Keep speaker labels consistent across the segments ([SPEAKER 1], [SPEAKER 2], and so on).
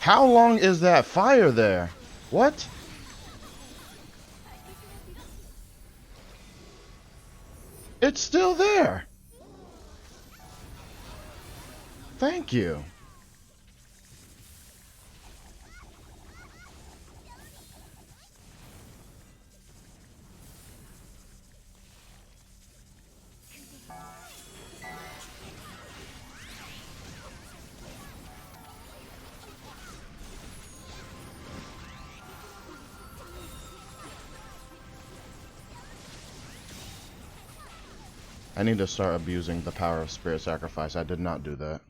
[SPEAKER 1] How long is that fire there? What? It's still there. Thank you. I need to start abusing the power of spirit sacrifice. I did not do that.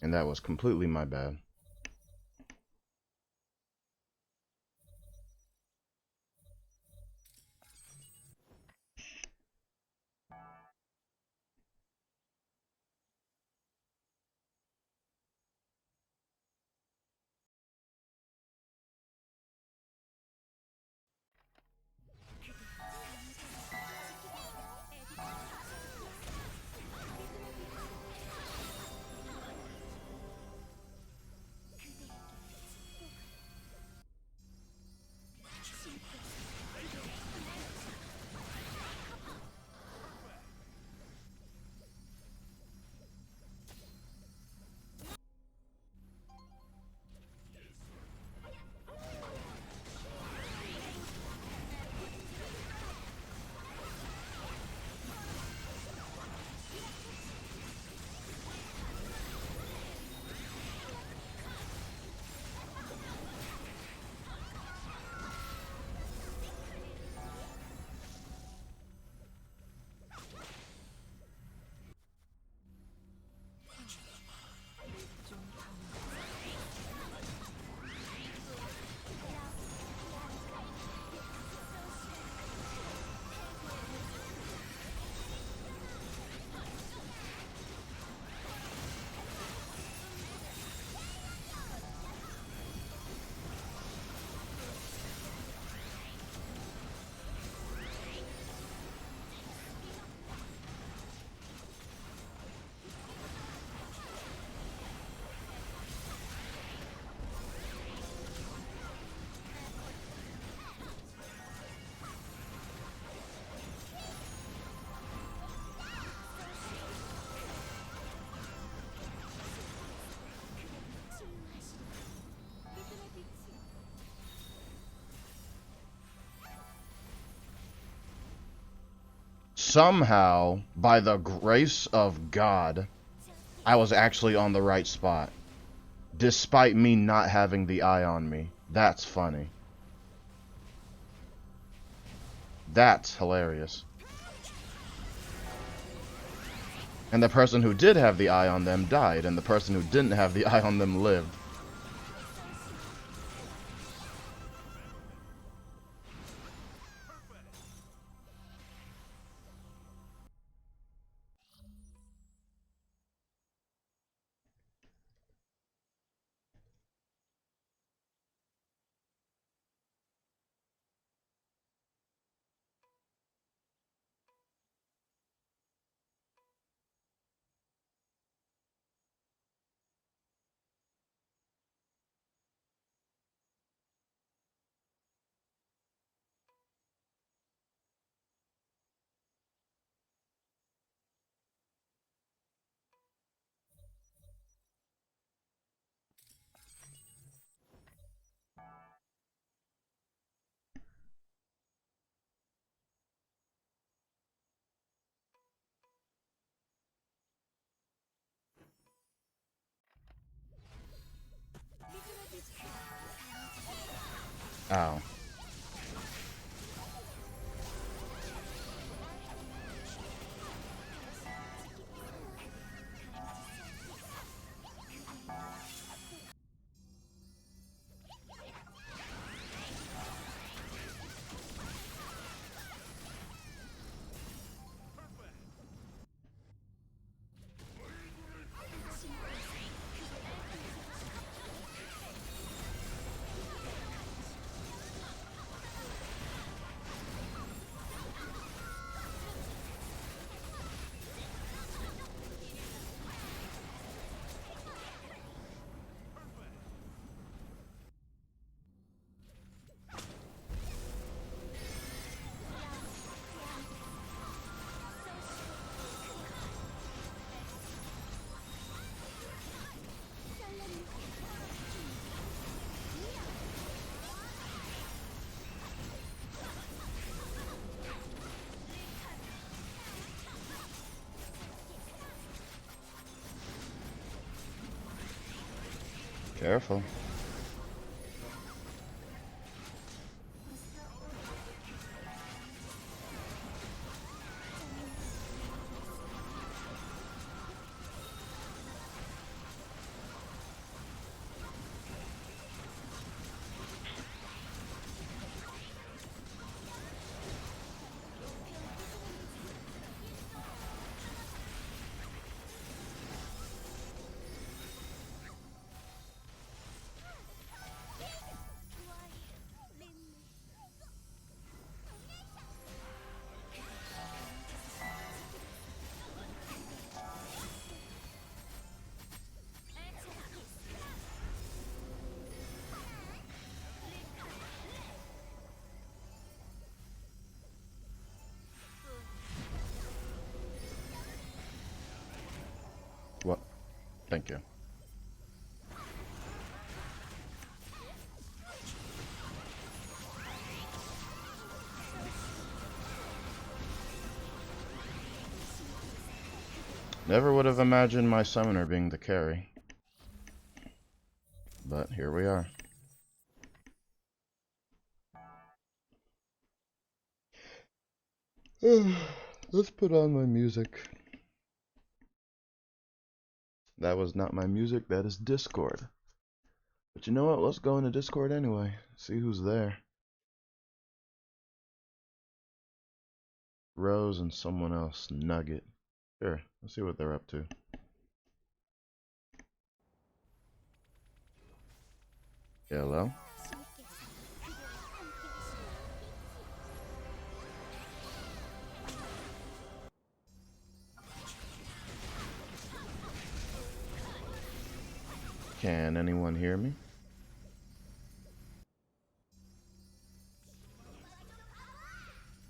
[SPEAKER 1] And that was completely my bad. Somehow, by the grace of God, I was actually on the right spot, despite me not having the eye on me. That's funny. That's hilarious. And the person who did have the eye on them died, and the person who didn't have the eye on them lived. Ow. Careful. What? Thank you. Never would have imagined my summoner being the carry. But here we are. Let's put on my music. That was not my music, that is Discord. But you know what? Let's go into Discord anyway. See who's there. Rose and someone else. Nugget. Sure, let's see what they're up to. Hello? Can anyone hear me?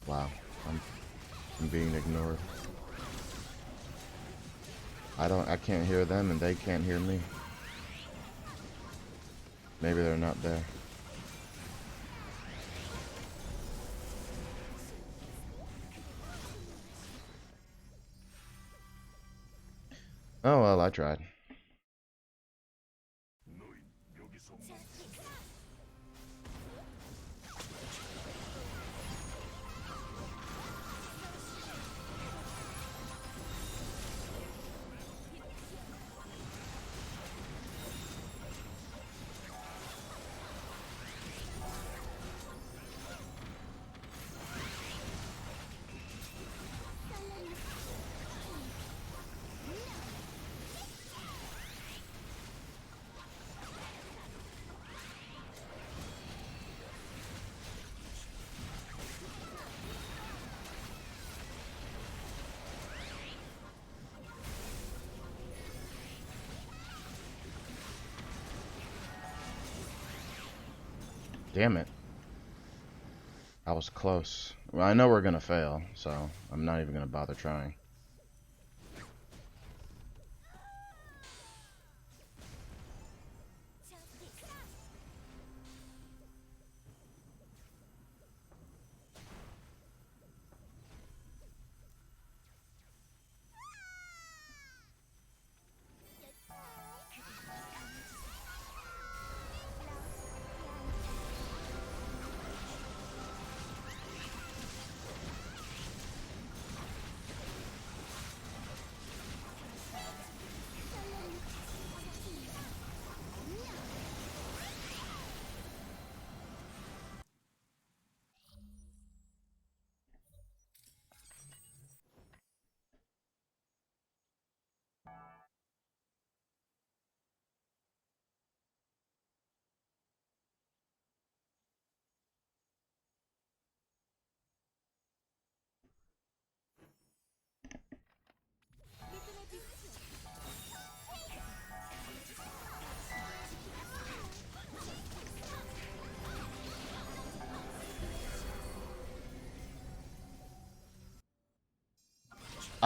[SPEAKER 1] Wow, I'm being ignored. I can't hear them and they can't hear me. Maybe they're not there. Oh well, I tried. Damn it. I was close. Well, I know we're gonna fail, so I'm not even gonna bother trying.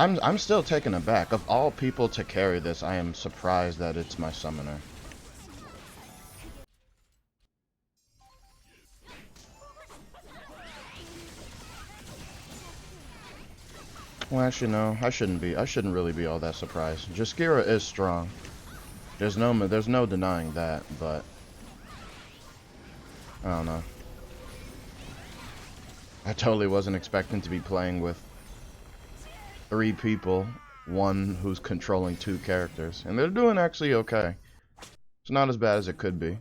[SPEAKER 1] I'm still taken aback. Of all people to carry this, I am surprised that it's my summoner. Well, actually, no. I shouldn't really be all that surprised. Jaskira is strong. There's no denying that, but I don't know. I totally wasn't expecting to be playing with 3 people, one who's controlling 2 characters, and they're doing actually okay. It's not as bad as it could be.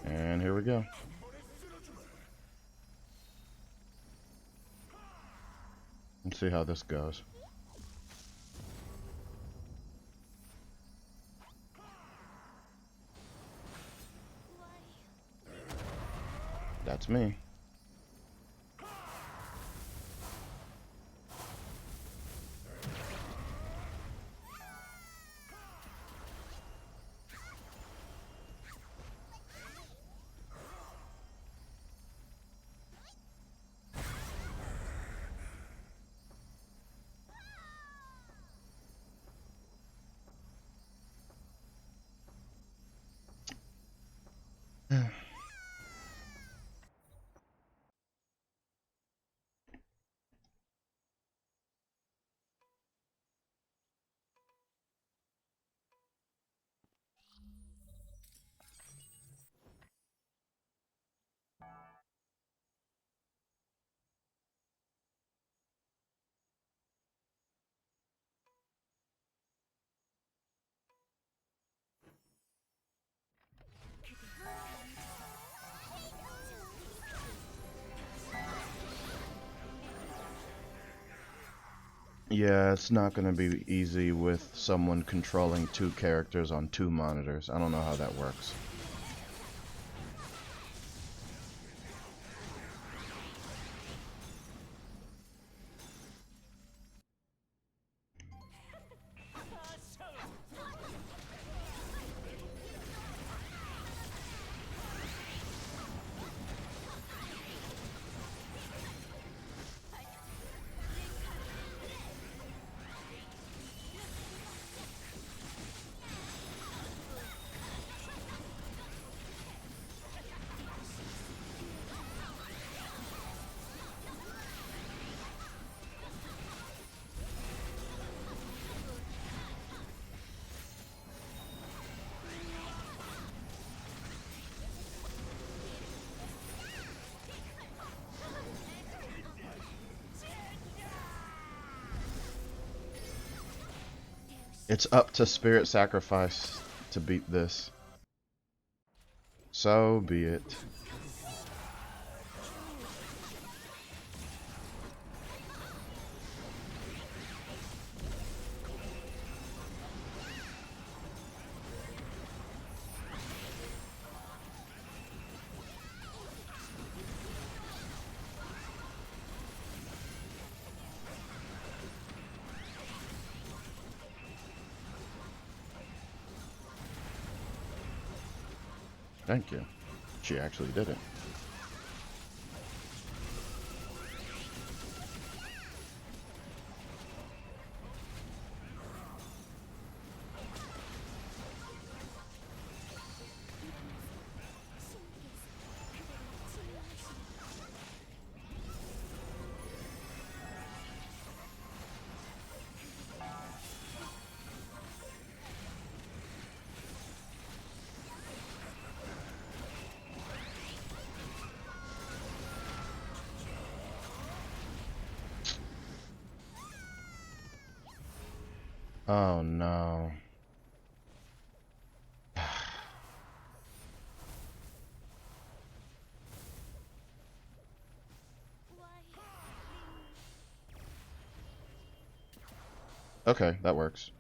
[SPEAKER 1] And here we go. Let's see how this goes. That's me. Yeah, it's not going to be easy with someone controlling 2 characters on 2 monitors. I don't know how that works. It's up to Spirit Sacrifice to beat this. So be it. Thank you. She actually did it. Oh no. Okay, that works.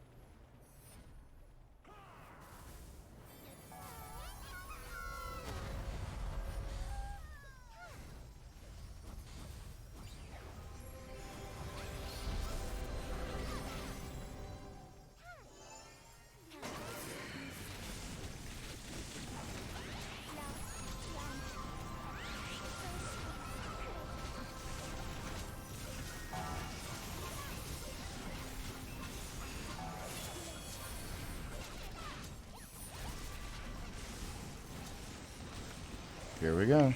[SPEAKER 1] Here we go.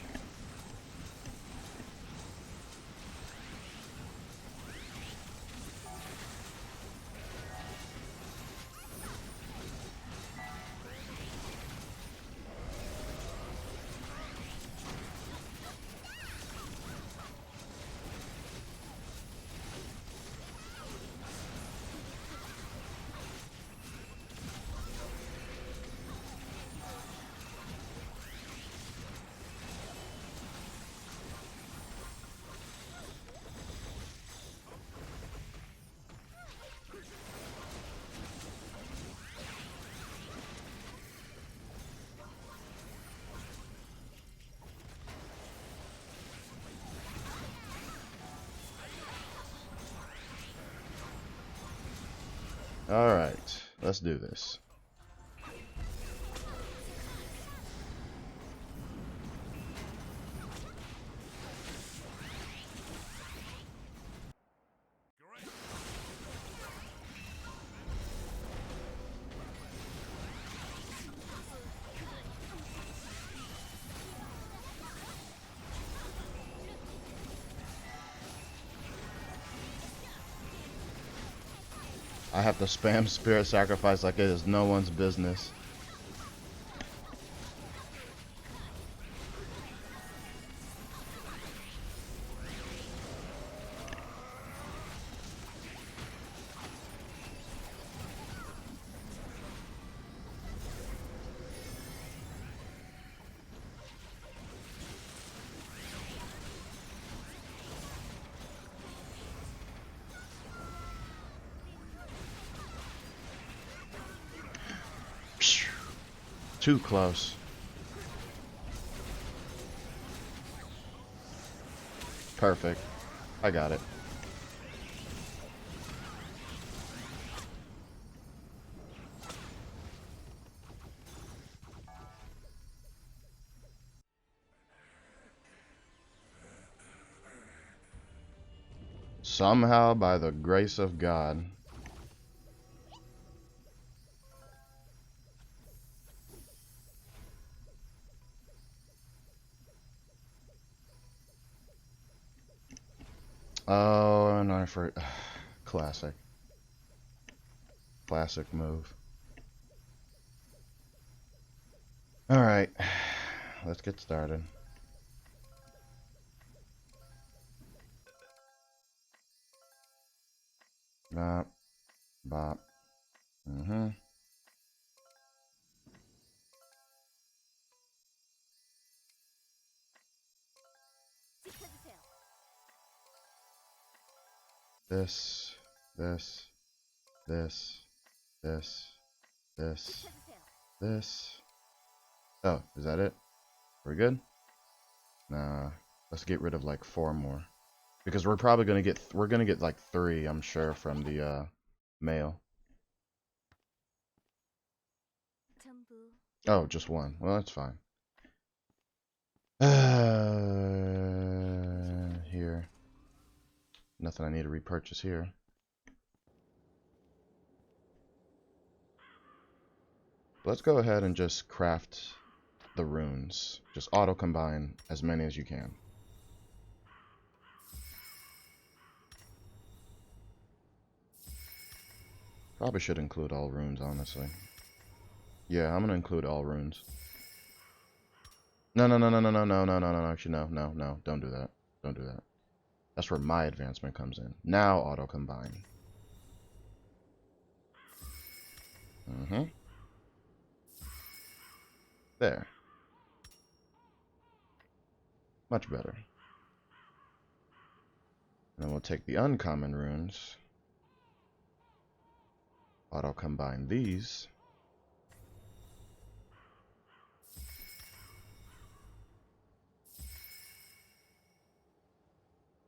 [SPEAKER 1] Alright, let's do this. I have to spam Spirit Sacrifice like it is no one's business. Too close. Perfect. I got it. Somehow, by the grace of God. Oh, and I for classic. Classic move. Alright, let's get started. Bop, bop. Mm-hmm. This, this, this, this. Oh, is that it? We're good? Nah, let's get rid of like 4 more. Because we're probably gonna get, like 3, I'm sure, from the, mail. Oh, just 1. Well, that's fine. Here. Nothing I need to repurchase here. Let's go ahead and just craft the runes. Just auto combine as many as you can. Probably should include all runes, honestly. Yeah, I'm gonna include all runes. No, no, no, no, no, no, no, no, no, no, actually, no, no, no, don't do that. Don't do that. That's where my advancement comes in. Now auto combine. Mm-hmm. There. Much better. And then we'll take the uncommon runes. Auto combine these.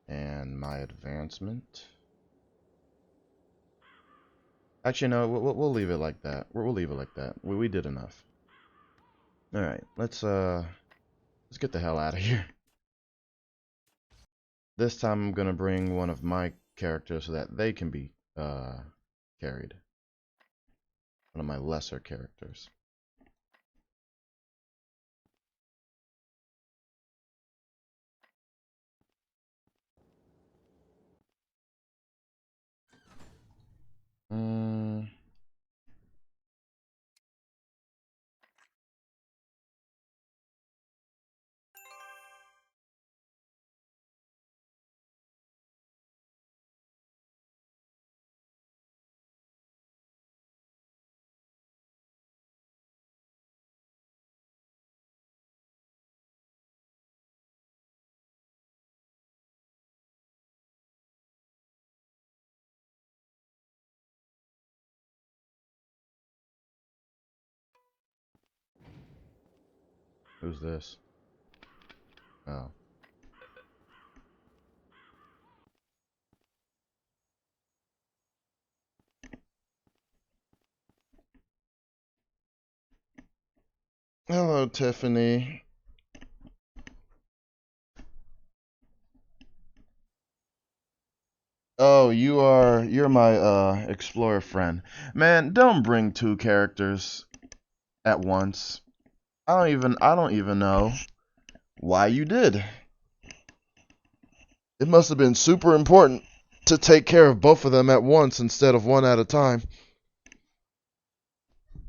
[SPEAKER 1] And my advancement. Actually, no, we'll leave it like that. We'll leave it like that. We did enough. All right, let's get the hell out of here. This time I'm gonna bring one of my characters so that they can be carried. One of my lesser characters. Who's this? Oh. Hello, Tiffany. Oh, you're my explorer friend. Man, don't bring two characters at once. I don't even know why you did. It must have been super important to take care of both of them at once instead of one at a time.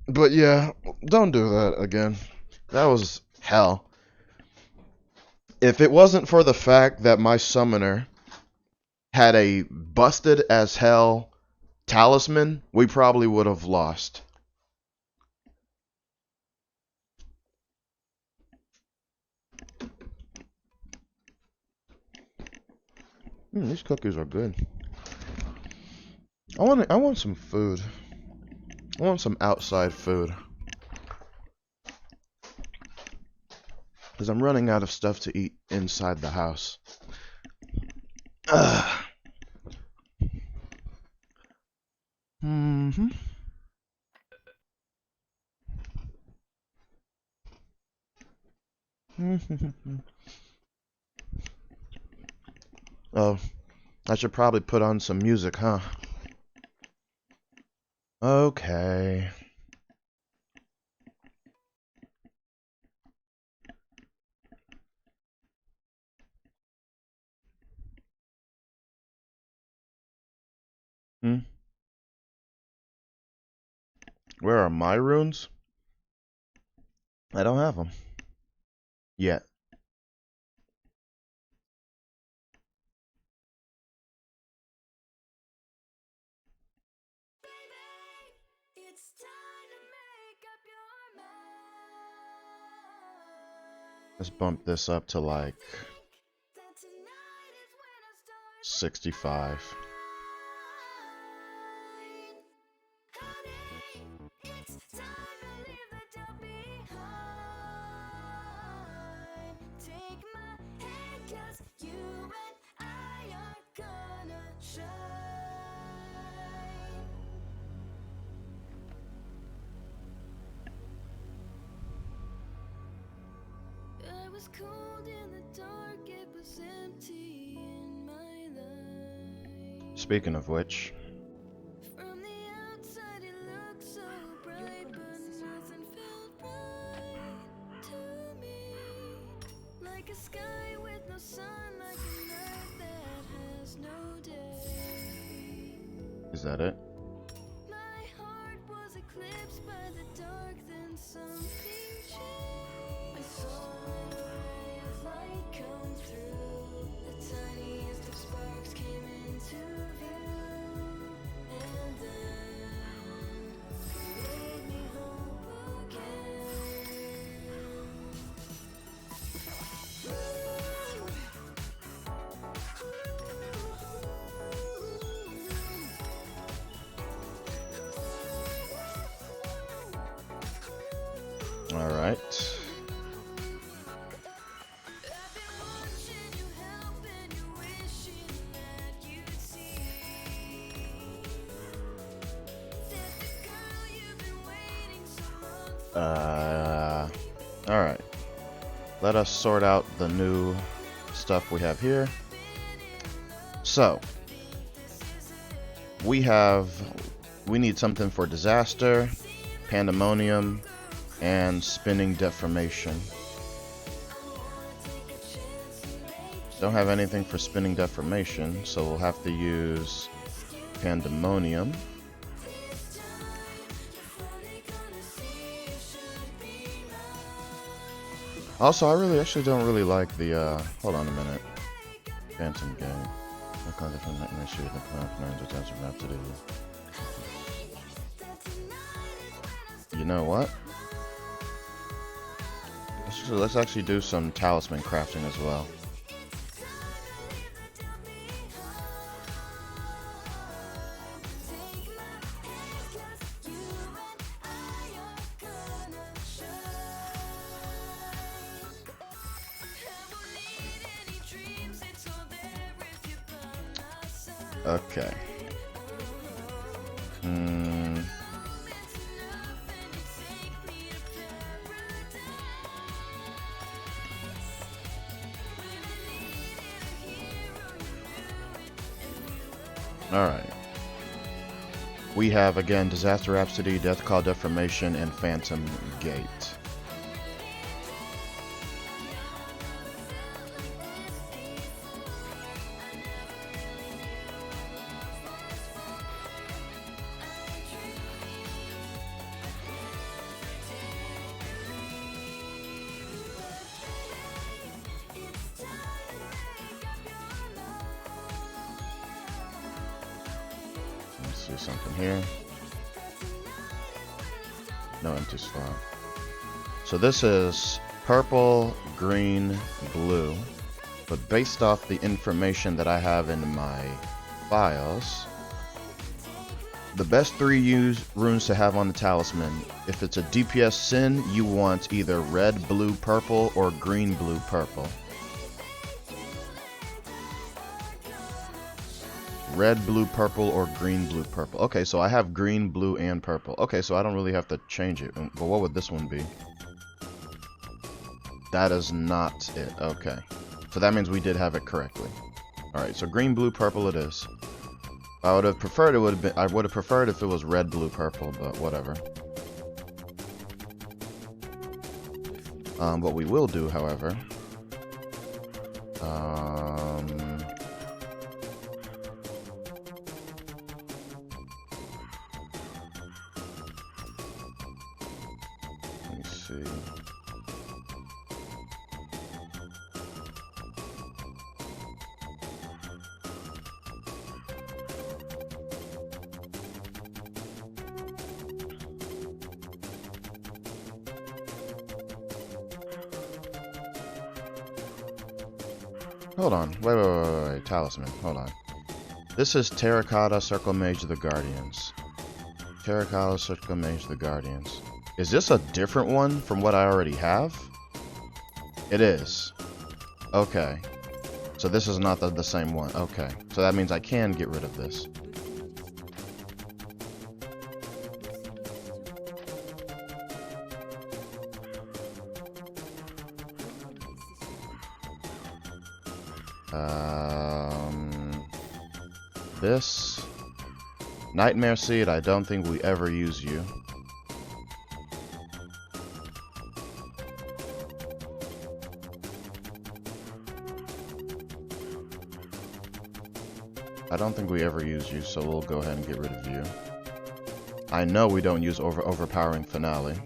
[SPEAKER 1] But yeah, don't do that again. That was hell. If it wasn't for the fact that my summoner had a busted as hell talisman, we probably would have lost. These cookies are good. I want some food. I want some outside food. Because I'm running out of stuff to eat inside the house. Mm-hmm. Oh, I should probably put on some music, huh? Okay. Where are my runes? I don't have them. Yet. Let's bump this up to like 65. Speaking of which, is that it? Alright. Let us sort out the new stuff we have here. So, we need something for disaster, pandemonium, and spinning deformation. Don't have anything for spinning deformation, so we'll have to use pandemonium. Also, I actually don't really like the, hold on a minute. Phantom game. No concept from nightmare shoot, no plans, attention map to do. You know what? Let's actually do some talisman crafting as well. Okay. Alright. We have, again, Disaster Rhapsody, Death Call Deformation, and Phantom Gate. Something here. No empty slot. So this is purple, green, blue. But based off the information that I have in my files, the best 3 runes to have on the talisman, if it's a DPS sin, you want either red, blue, purple, or green, blue, purple. Red, blue, purple, or green, blue, purple. Okay, so I have green, blue, and purple. Okay, so I don't really have to change it. But what would this one be? That is not it. Okay. So that means we did have it correctly. Alright, so green, blue, purple it is. I would have preferred if it was red, blue, purple, but whatever. What we will do, however, let me see. Hold on. Wait. Talisman. Hold on. This is Terracotta Circle Mage of the Guardians. Terracotta Circle Mage of the Guardians. Is this a different one from what I already have? It is. Okay. So this is not the same one. Okay. So that means I can get rid of this. This Nightmare Seed, I don't think we ever use you. I don't think we ever use you, so we'll go ahead and get rid of you. I know we don't use overpowering finale.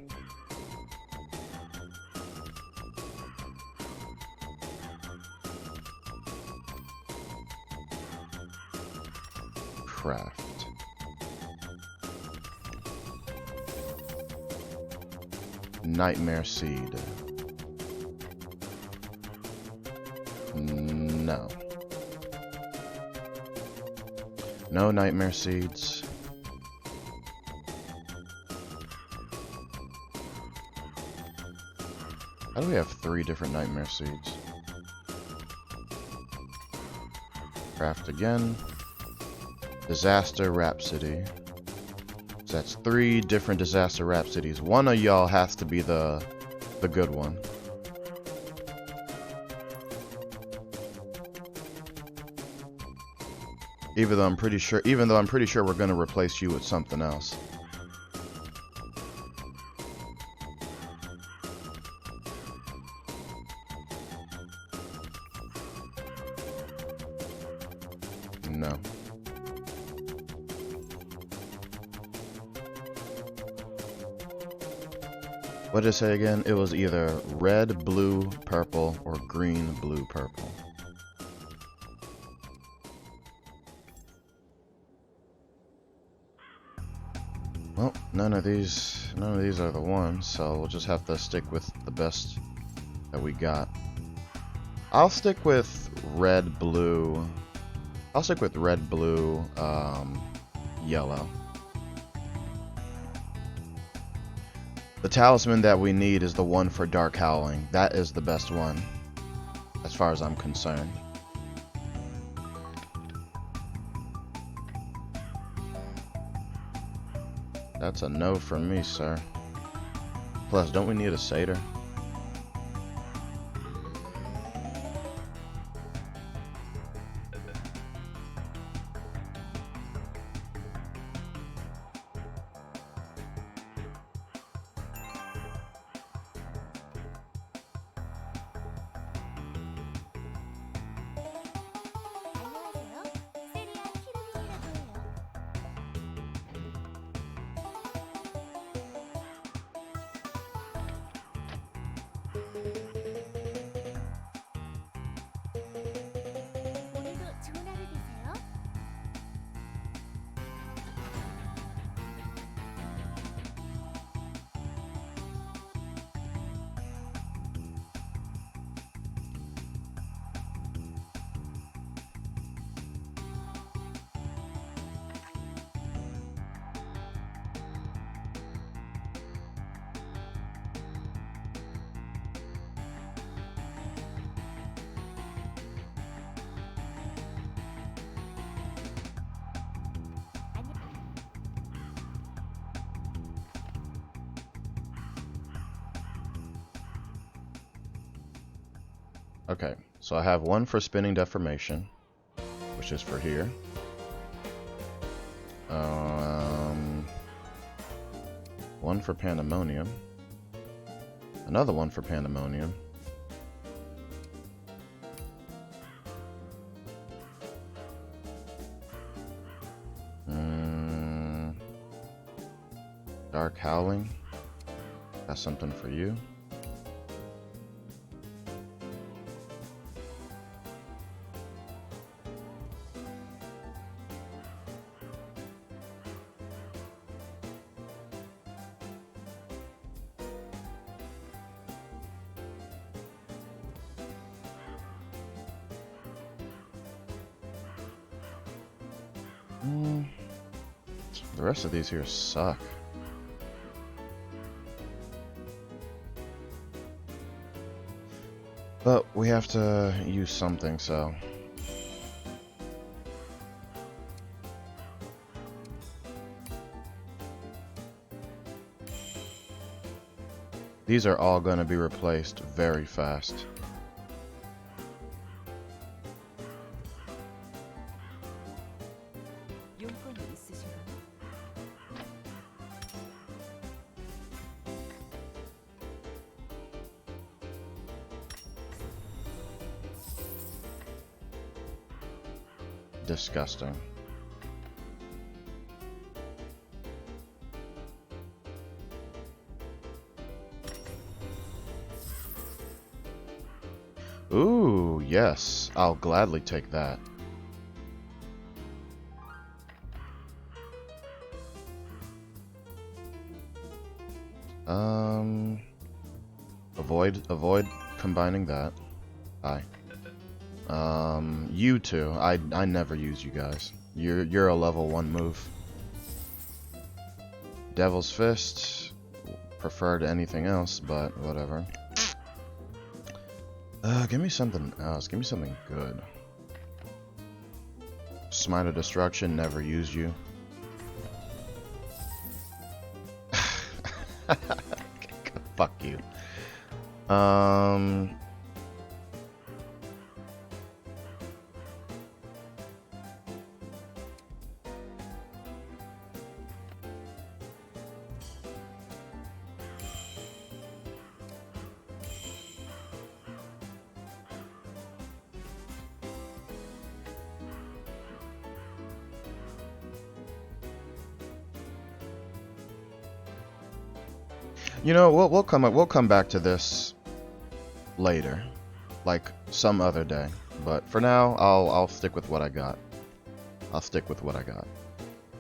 [SPEAKER 1] Craft. Nightmare Seed. No. No Nightmare Seeds. How do we have 3 different Nightmare Seeds? Craft again. Disaster Rhapsody. That's 3 different disaster rhapsodies. One of y'all has to be the good one. Even though I'm pretty sure we're gonna replace you with something else. No. What did it say again? It was either red, blue, purple, or green, blue, purple. Well, none of these are the ones, so we'll just have to stick with the best that we got. I'll stick with red, blue. I'll stick with red, blue, yellow. The talisman that we need is the one for Dark Howling. That is the best one, as far as I'm concerned. That's a no from me, sir. Plus, don't we need a satyr? Okay, so I have one for Spinning Deformation, which is for here. One for Pandemonium. Another one for Pandemonium. Dark Howling. That's something for you. The rest of these here suck. But we have to use something, so... These are all going to be replaced very fast. Disgusting. Ooh, yes. I'll gladly take that. Avoid combining that. Aye. You two. I never use you guys. You're a level 1 move. Devil's Fist. Prefer to anything else, but whatever. Give me something else. Give me something good. Smite of Destruction. Never use you. Fuck you. You know, we'll come back to this later, like some other day. But for now, I'll stick with what I got.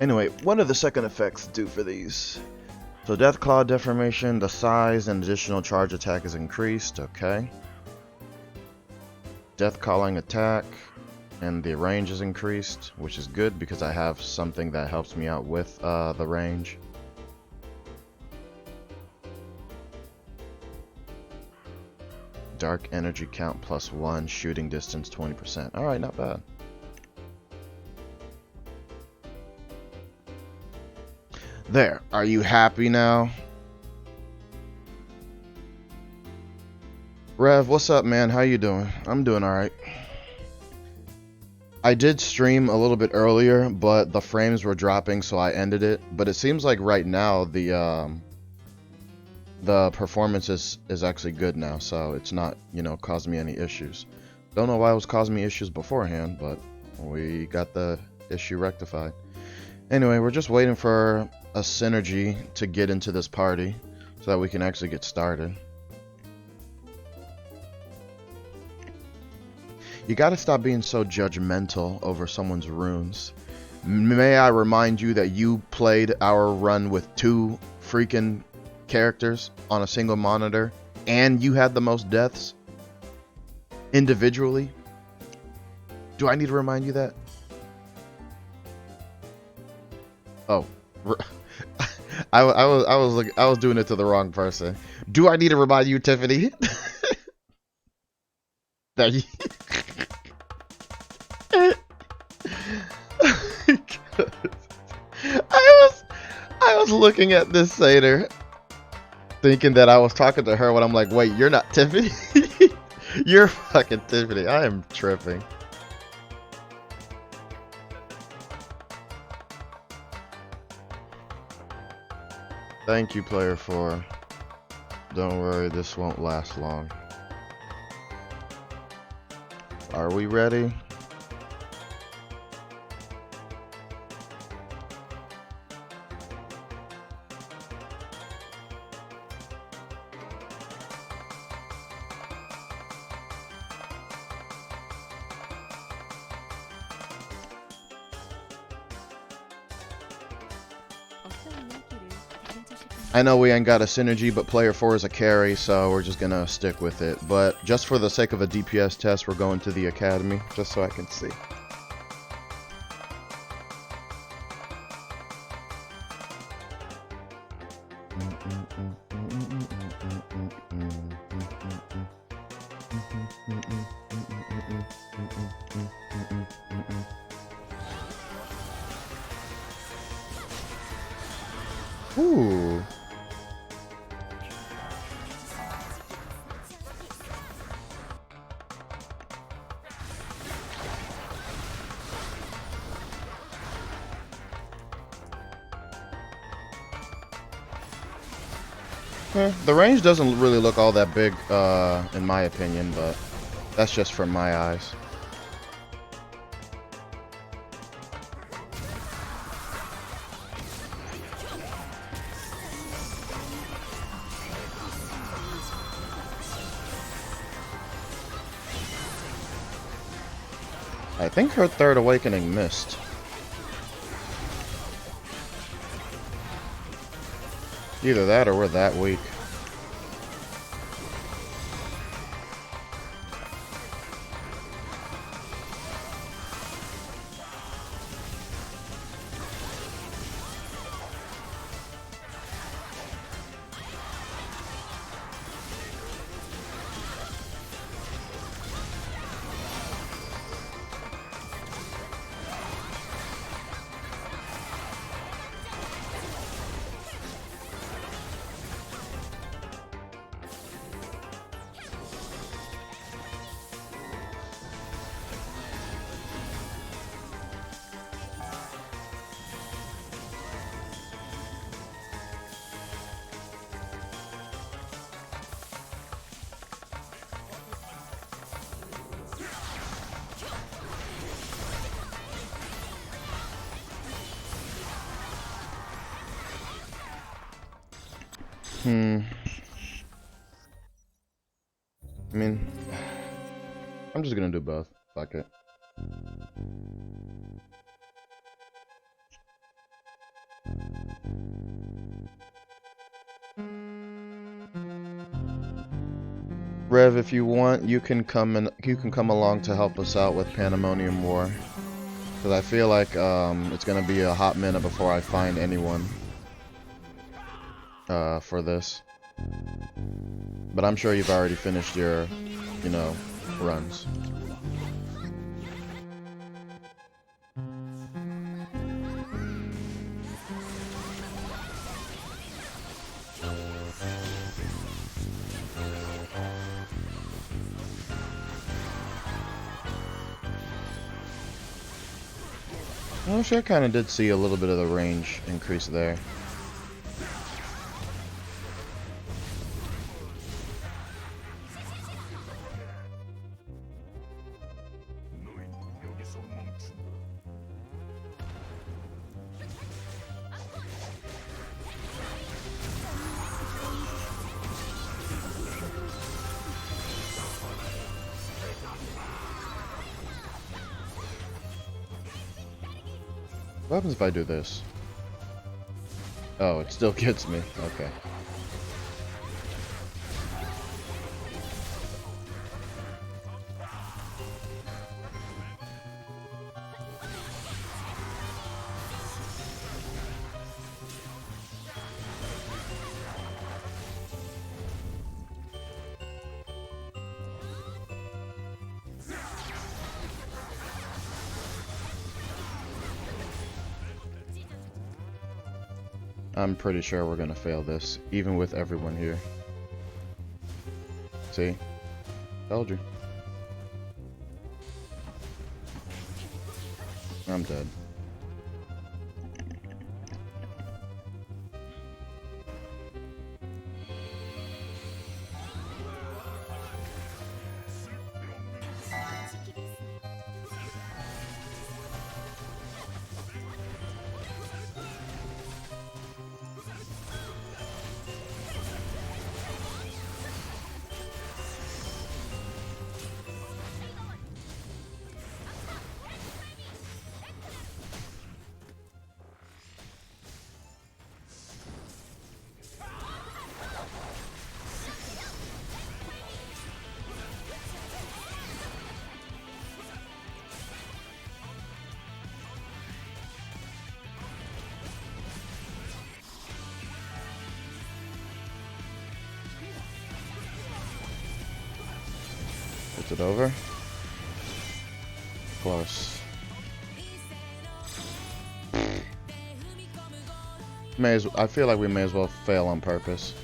[SPEAKER 1] Anyway, what do the second effects do for these? So Deathclaw deformation, the size and additional charge attack is increased. Okay. Deathcalling attack and the range is increased, which is good because I have something that helps me out with the range. Dark energy count +1, shooting distance 20%. Alright, not bad. There, are you happy now? Rev, what's up, man? How you doing? I'm doing alright. I did stream a little bit earlier, but the frames were dropping, so I ended it. But it seems like right now the performance is actually good now, so it's not, you know, causing me any issues. Don't know why it was causing me issues beforehand, but we got the issue rectified. Anyway, we're just waiting for a synergy to get into this party so that we can actually get started. You gotta stop being so judgmental over someone's runes. May I remind you that you played our run with 2 freaking characters on a single monitor, and you had the most deaths individually? Do I need to remind you that? Oh, I was doing it to the wrong person. Do I need to remind you, Tiffany? That you... I was looking at this satyr, thinking that I was talking to her when I'm like, wait, you're not Tiffany? You're fucking Tiffany. I am tripping. Thank you, player 4. Don't worry, this won't last long. Are we ready? I know we ain't got a synergy, but player 4 is a carry, so we're just gonna stick with it. But just for the sake of a DPS test, we're going to the academy, just so I can see. Ooh. The range doesn't really look all that big, in my opinion, but that's just from my eyes. I think her third awakening missed. Either that or we're that weak. I mean, I'm just gonna do both. Fuck it. Rev, if you want, you can come along to help us out with Pandemonium War. Because I feel like it's gonna be a hot minute before I find anyone for this. But I'm sure you've already finished your, you know, runs. Actually, I kind of did see a little bit of the range increase there. What happens if I do this? Oh, it still gets me. Okay. I'm pretty sure we're gonna fail this, even with everyone here. See? Told you. I'm dead. Is it over? Close. I feel like we may as well fail on purpose.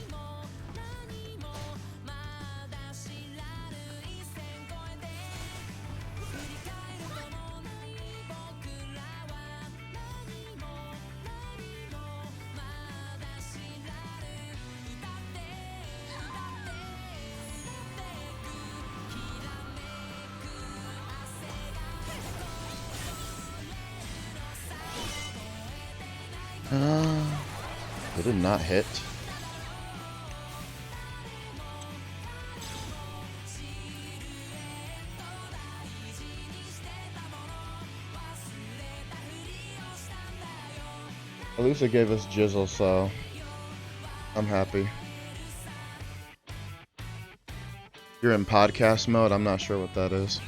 [SPEAKER 1] It did not hit. At least it gave us Jizzle, so I'm happy. You're in podcast mode? I'm not sure what that is.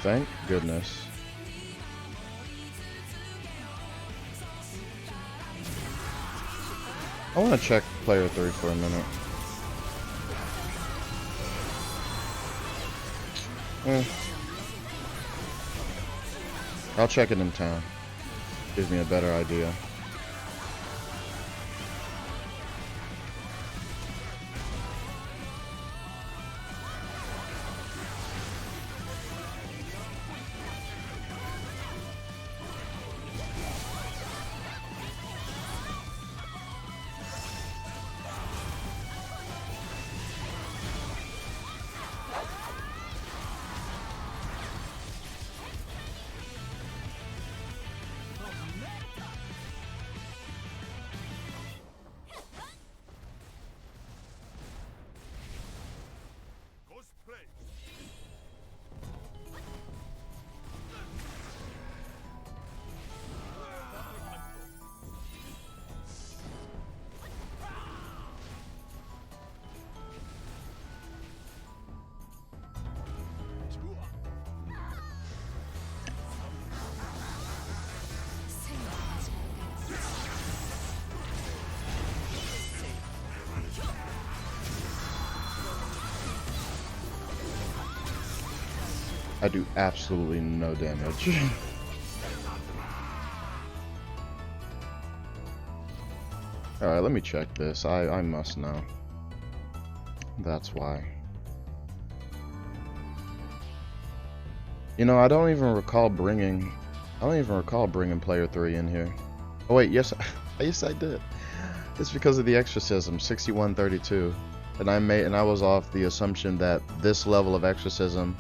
[SPEAKER 1] Thank goodness. I want to check player 3 for a minute. I'll check it in town. Gives me a better idea. I do absolutely no damage. Alright, let me check this. I must know. That's why. You know, I don't even recall bringing player 3 in here. Oh wait, yes, yes I did. It's because of the exorcism, 6132. And I was off the assumption that this level of exorcism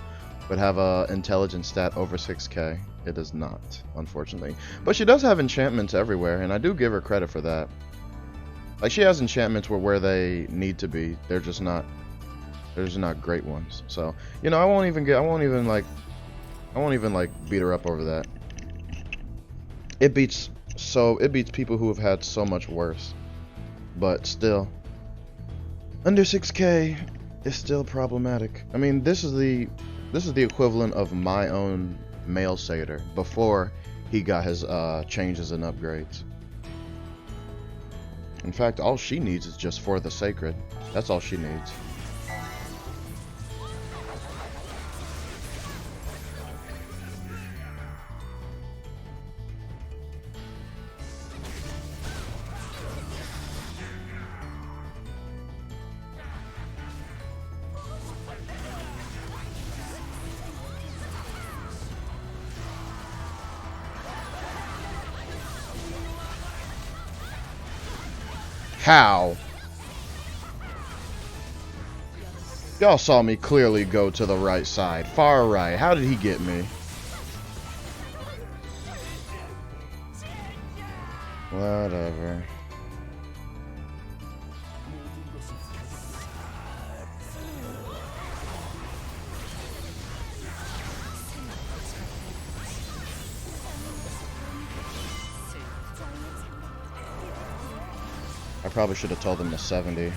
[SPEAKER 1] would have a intelligence stat over 6k. It does not, unfortunately. But she does have enchantments everywhere, and I do give her credit for that. Like, she has enchantments where they need to be. They're just not great ones. So, you know, I won't even beat her up over that. It beats people who have had so much worse. But still, under 6k is still problematic. I mean, this is the equivalent of my own male satyr before he got his changes and upgrades. In fact, all she needs is just for the sacred. That's all she needs. How? Y'all saw me clearly go to the right side. Far right. How did he get me? Whatever. I probably should have told them to 70.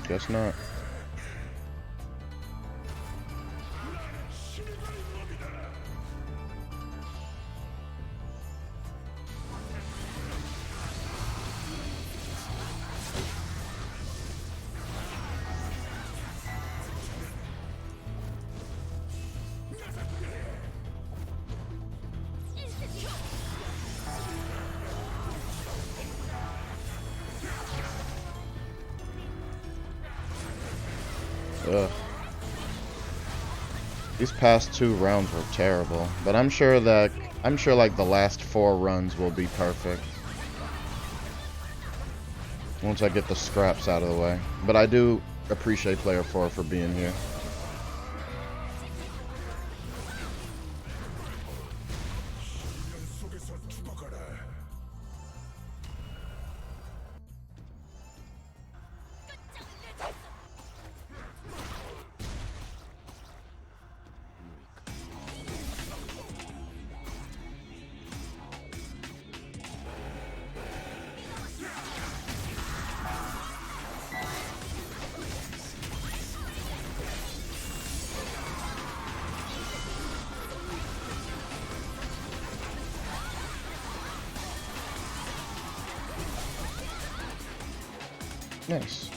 [SPEAKER 1] Guess not. Ugh. These past 2 rounds were terrible, but I'm sure like the last 4 runs will be perfect once I get the scraps out of the way. But I do appreciate player 4 for being here. Nice.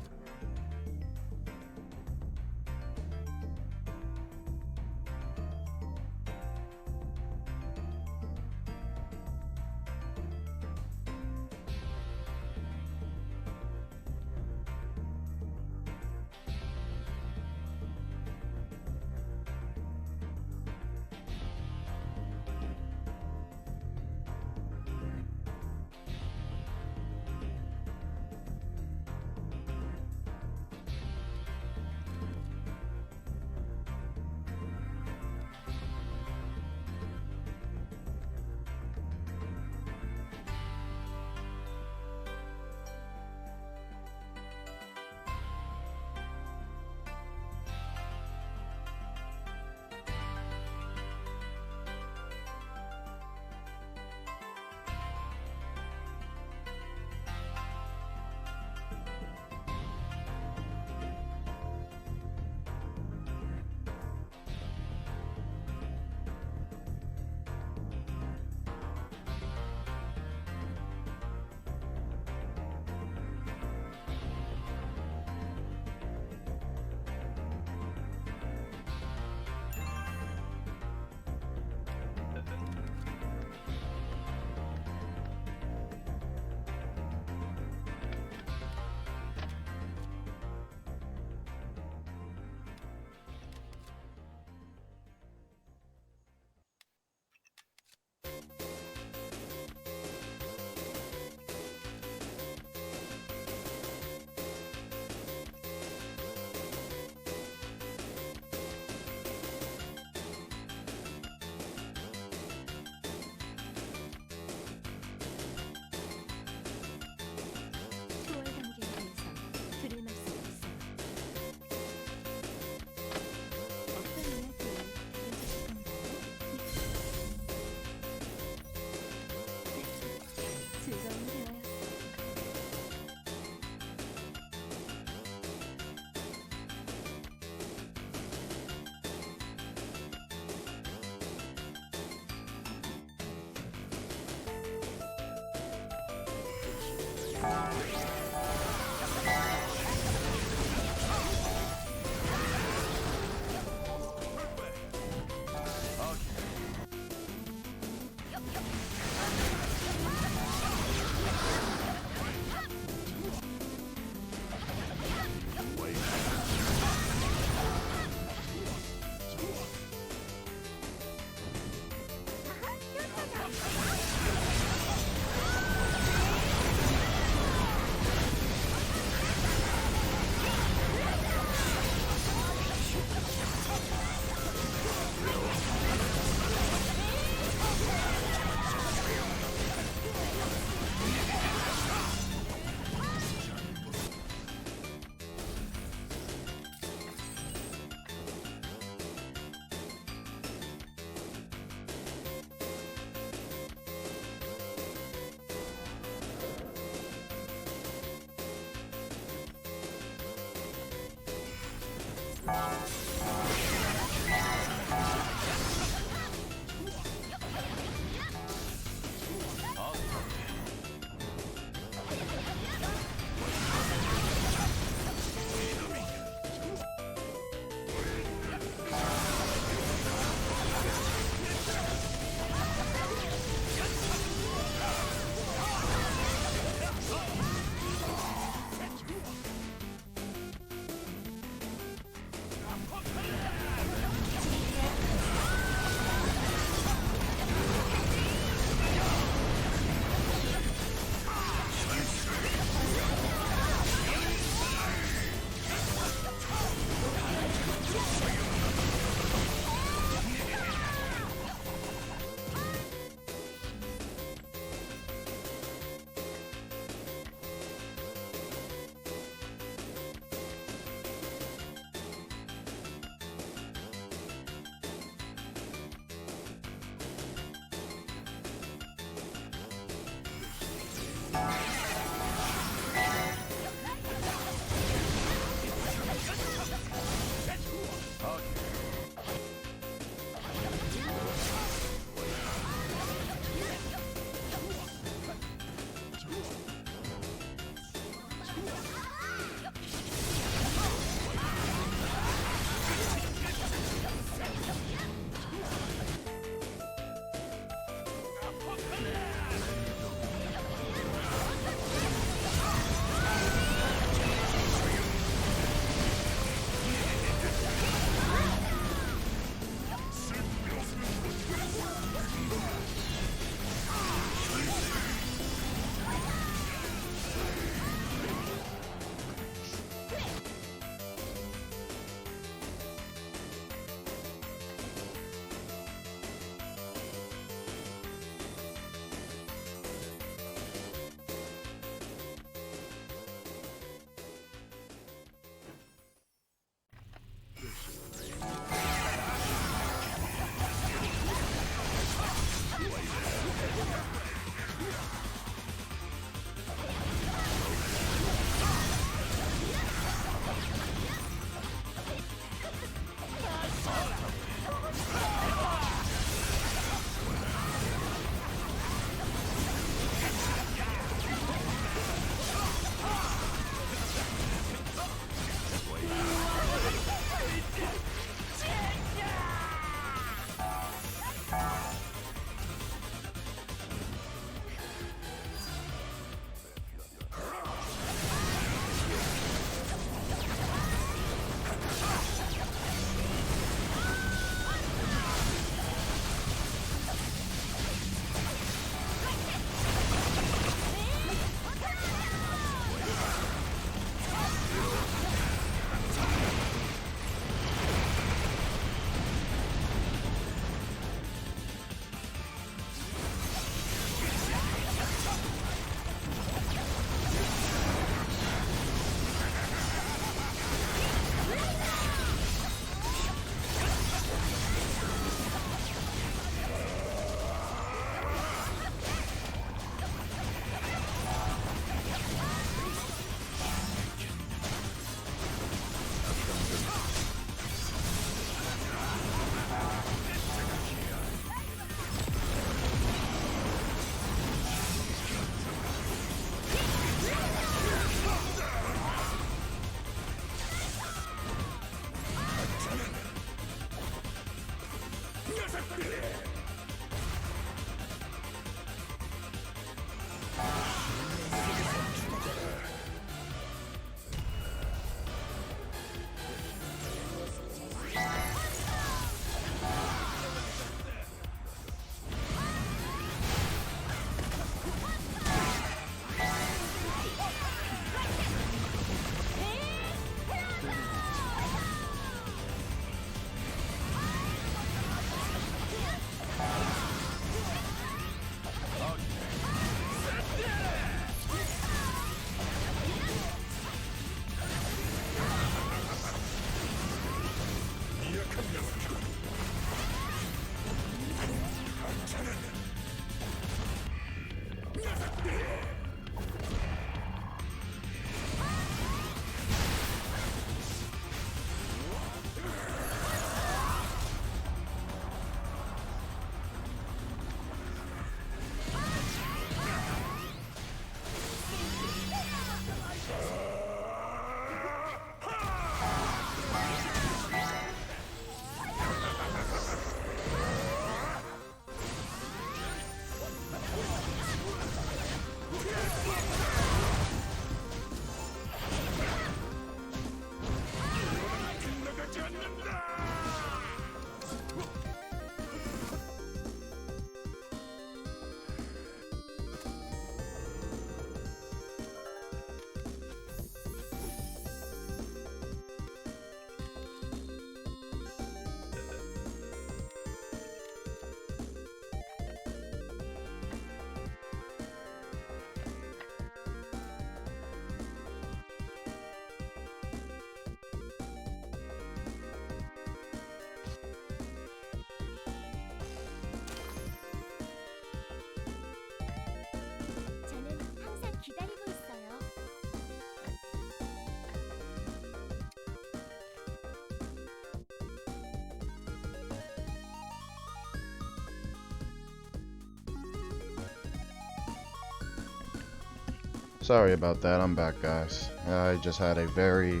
[SPEAKER 1] Sorry about that. I'm back, guys. I just had a very,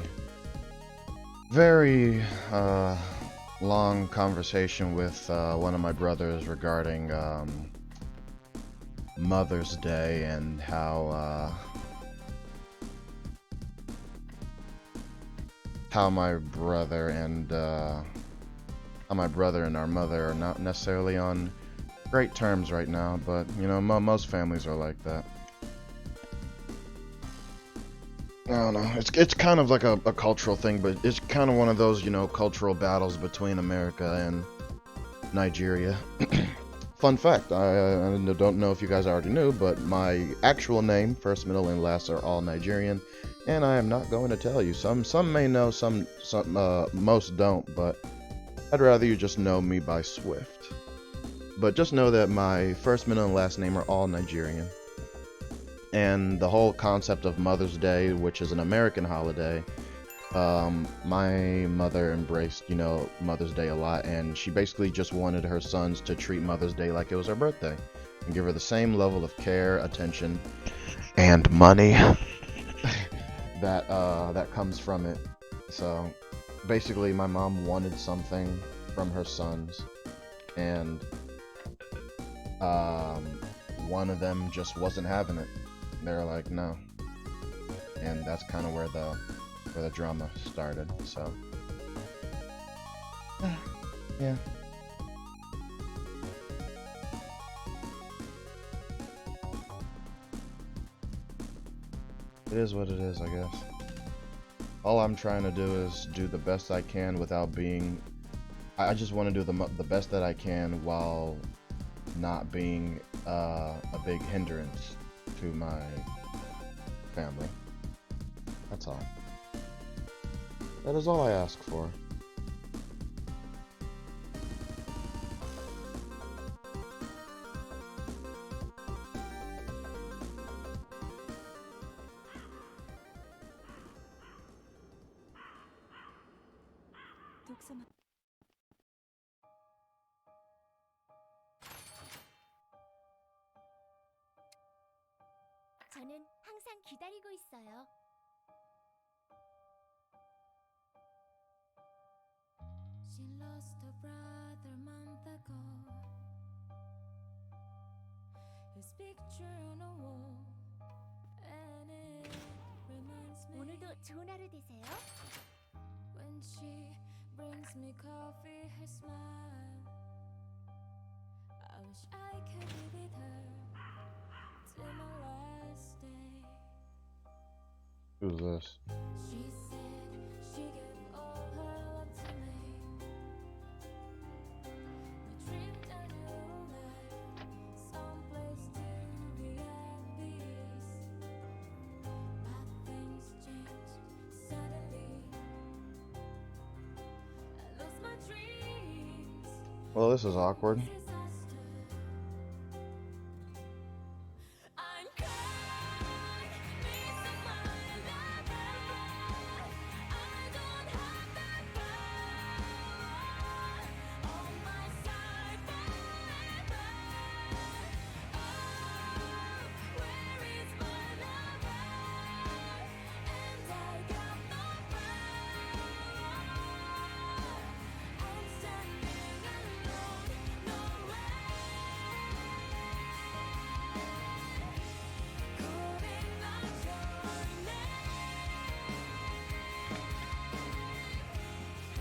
[SPEAKER 1] very long conversation with one of my brothers regarding Mother's Day and how my brother and our mother are not necessarily on great terms right now, but you know, most families are like that. I don't know. It's kind of like a cultural thing, but it's kind of one of those, you know, cultural battles between America and Nigeria. Fun fact, I don't know if you guys already knew, but my actual name, first, middle, and last, are all Nigerian, and I am not going to tell you. Some may know, some most don't, but I'd rather you just know me by Swift. But just know that my first, middle, and last name are all Nigerian. And the whole concept of Mother's Day, which is an American holiday, my mother embraced, you know, Mother's Day a lot, and she basically just wanted her sons to treat Mother's Day like it was her birthday, and give her the same level of care, attention, and money that comes from it. So basically, my mom wanted something from her sons, and one of them just wasn't having it. They're like, no. And that's kind of where the drama started. So yeah. It is what it is, I guess. All I'm trying to do is do the best I can without being... I just want to do the best that I can while not being a big hindrance to my family. That's all. That is all I ask for.
[SPEAKER 2] 저는 항상 기다리고 있어요. She lost her brother a month ago. His picture on a wall, and it reminds me. 오늘도 좋은 하루 되세요. When she brings me coffee, her smile. I wish I could be with her till my last day.
[SPEAKER 1] Who's this?
[SPEAKER 2] She said she gave all her love to me. We dreamed a new life, someplace to be at peace. But things changed suddenly. I lost my dreams.
[SPEAKER 1] Well, this is awkward.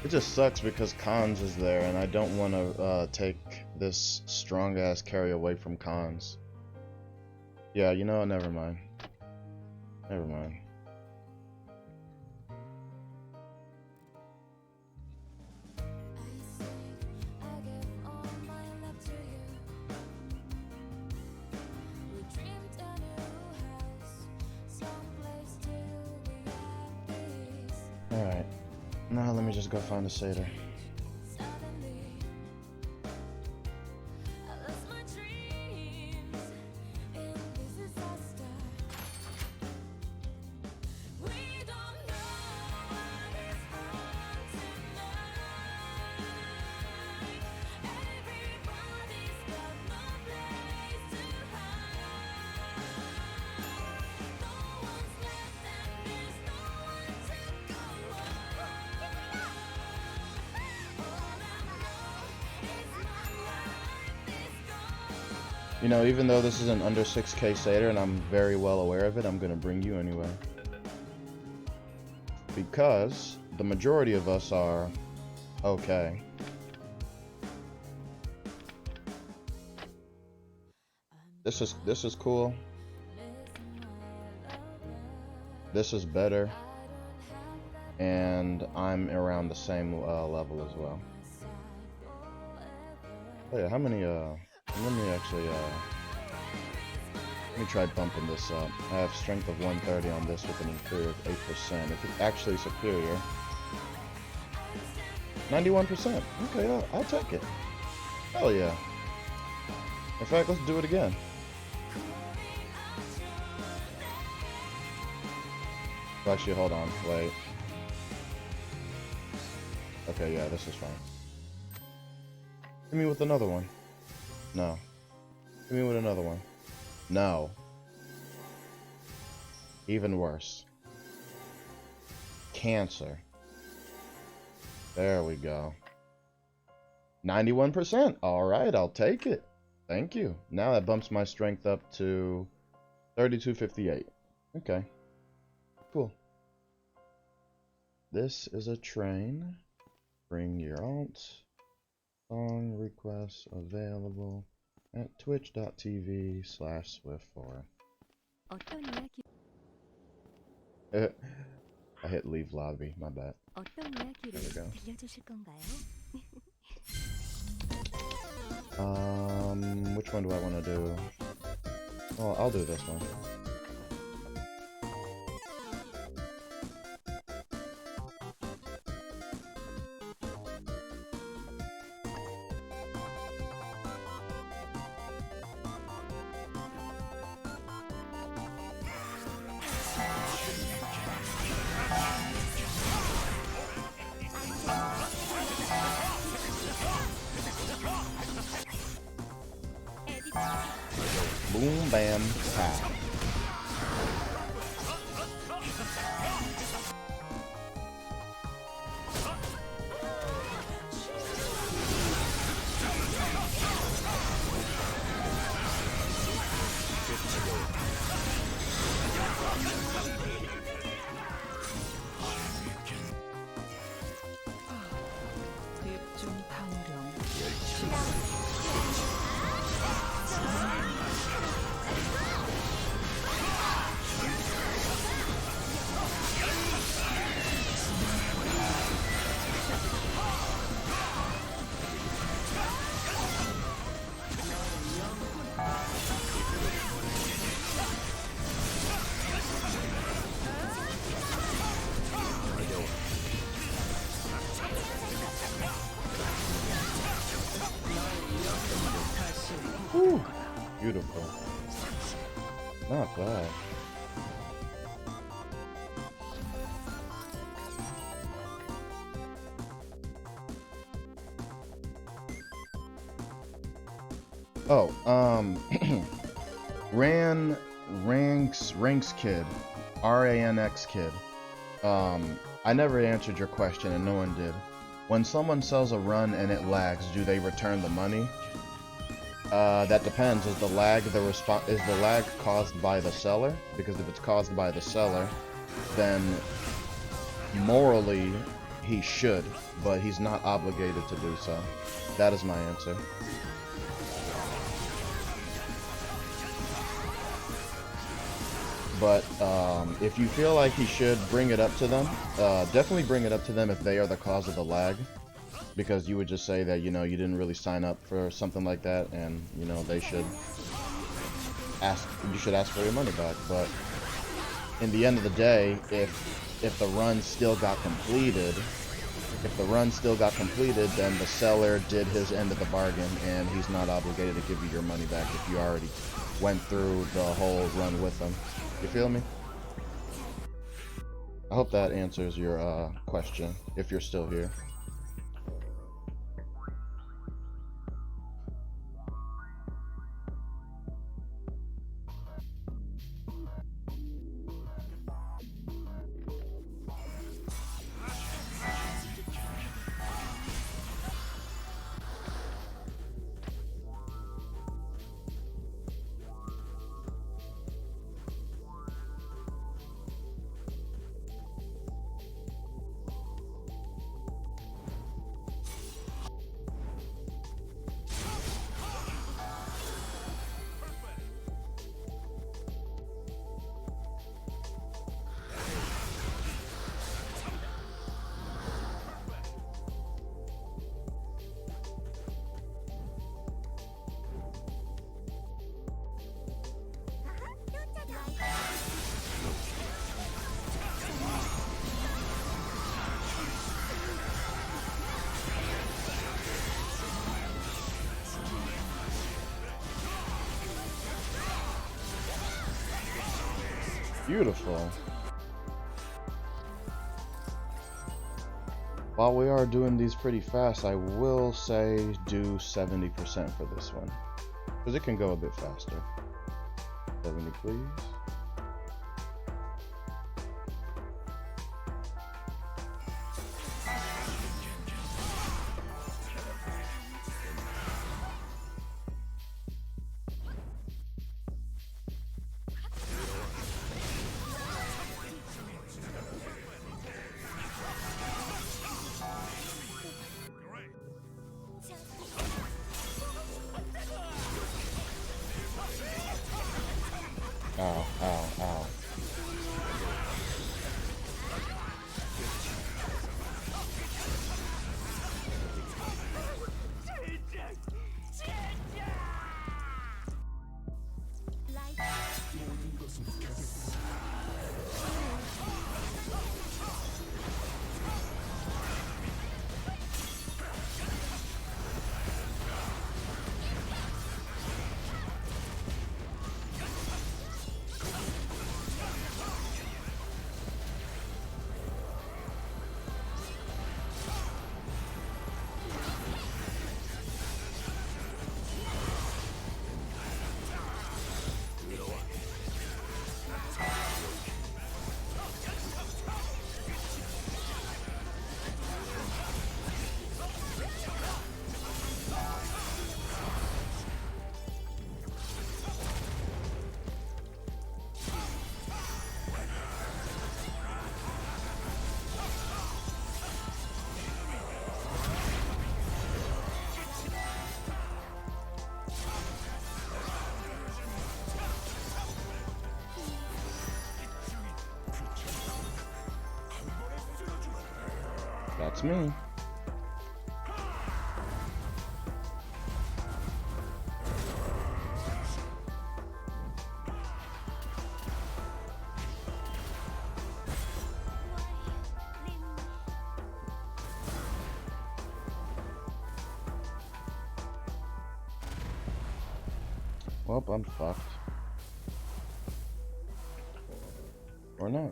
[SPEAKER 1] It just sucks because Cons is there, and I don't want to take this strong-ass carry away from Cons. Yeah, you know what? Never mind. Never mind. Alright. Now let me just go find a Seder. You know, even though this is an under 6K Seder and I'm very well aware of it, I'm gonna bring you anyway. Because the majority of us are okay. This is cool. This is better. And I'm around the same level as well. Oh yeah, how many let me try bumping this up. I have strength of 130 on this with an inferior of 8%. If it's actually superior, 91%. Okay, I'll take it. Hell yeah. In fact, let's do it again. Well, actually, hold on. Wait. Okay, yeah, this is fine. Hit me with another one. No. Hit me with another one. No. Even worse. Cancer. There we go. 91%. Alright, I'll take it. Thank you. Now that bumps my strength up to 3258. Okay. Cool. This is a train. Bring your alt. Song requests available at twitch.tv/swift4. I hit leave lobby, my bad. There we go. Which one do I want to do? Oh, I'll do this one. Boom, bam, pow. Whew. Beautiful. Not bad. Oh, Ranks Kid, RANX Kid. I never answered your question and no one did. When someone sells a run and it lags, do they return the money? That depends. Is the lag caused by the seller? Because if it's caused by the seller, then morally he should, but he's not obligated to do so. That is my answer. But if you feel like he should, bring it up to them. Definitely bring it up to them if they are the cause of the lag. Because you would just say that, you know, you didn't really sign up for something like that, and, you know, you should ask for your money back. But in the end of the day, if the run still got completed, then the seller did his end of the bargain, and he's not obligated to give you your money back if you already went through the whole run with them. You feel me? I hope that answers your question, if you're still here. Beautiful. While we are doing these pretty fast, I will say do 70% for this one, because it can go a bit faster. 70, please. Ow, ow, ow. That's me. Well, I'm fucked. Or not.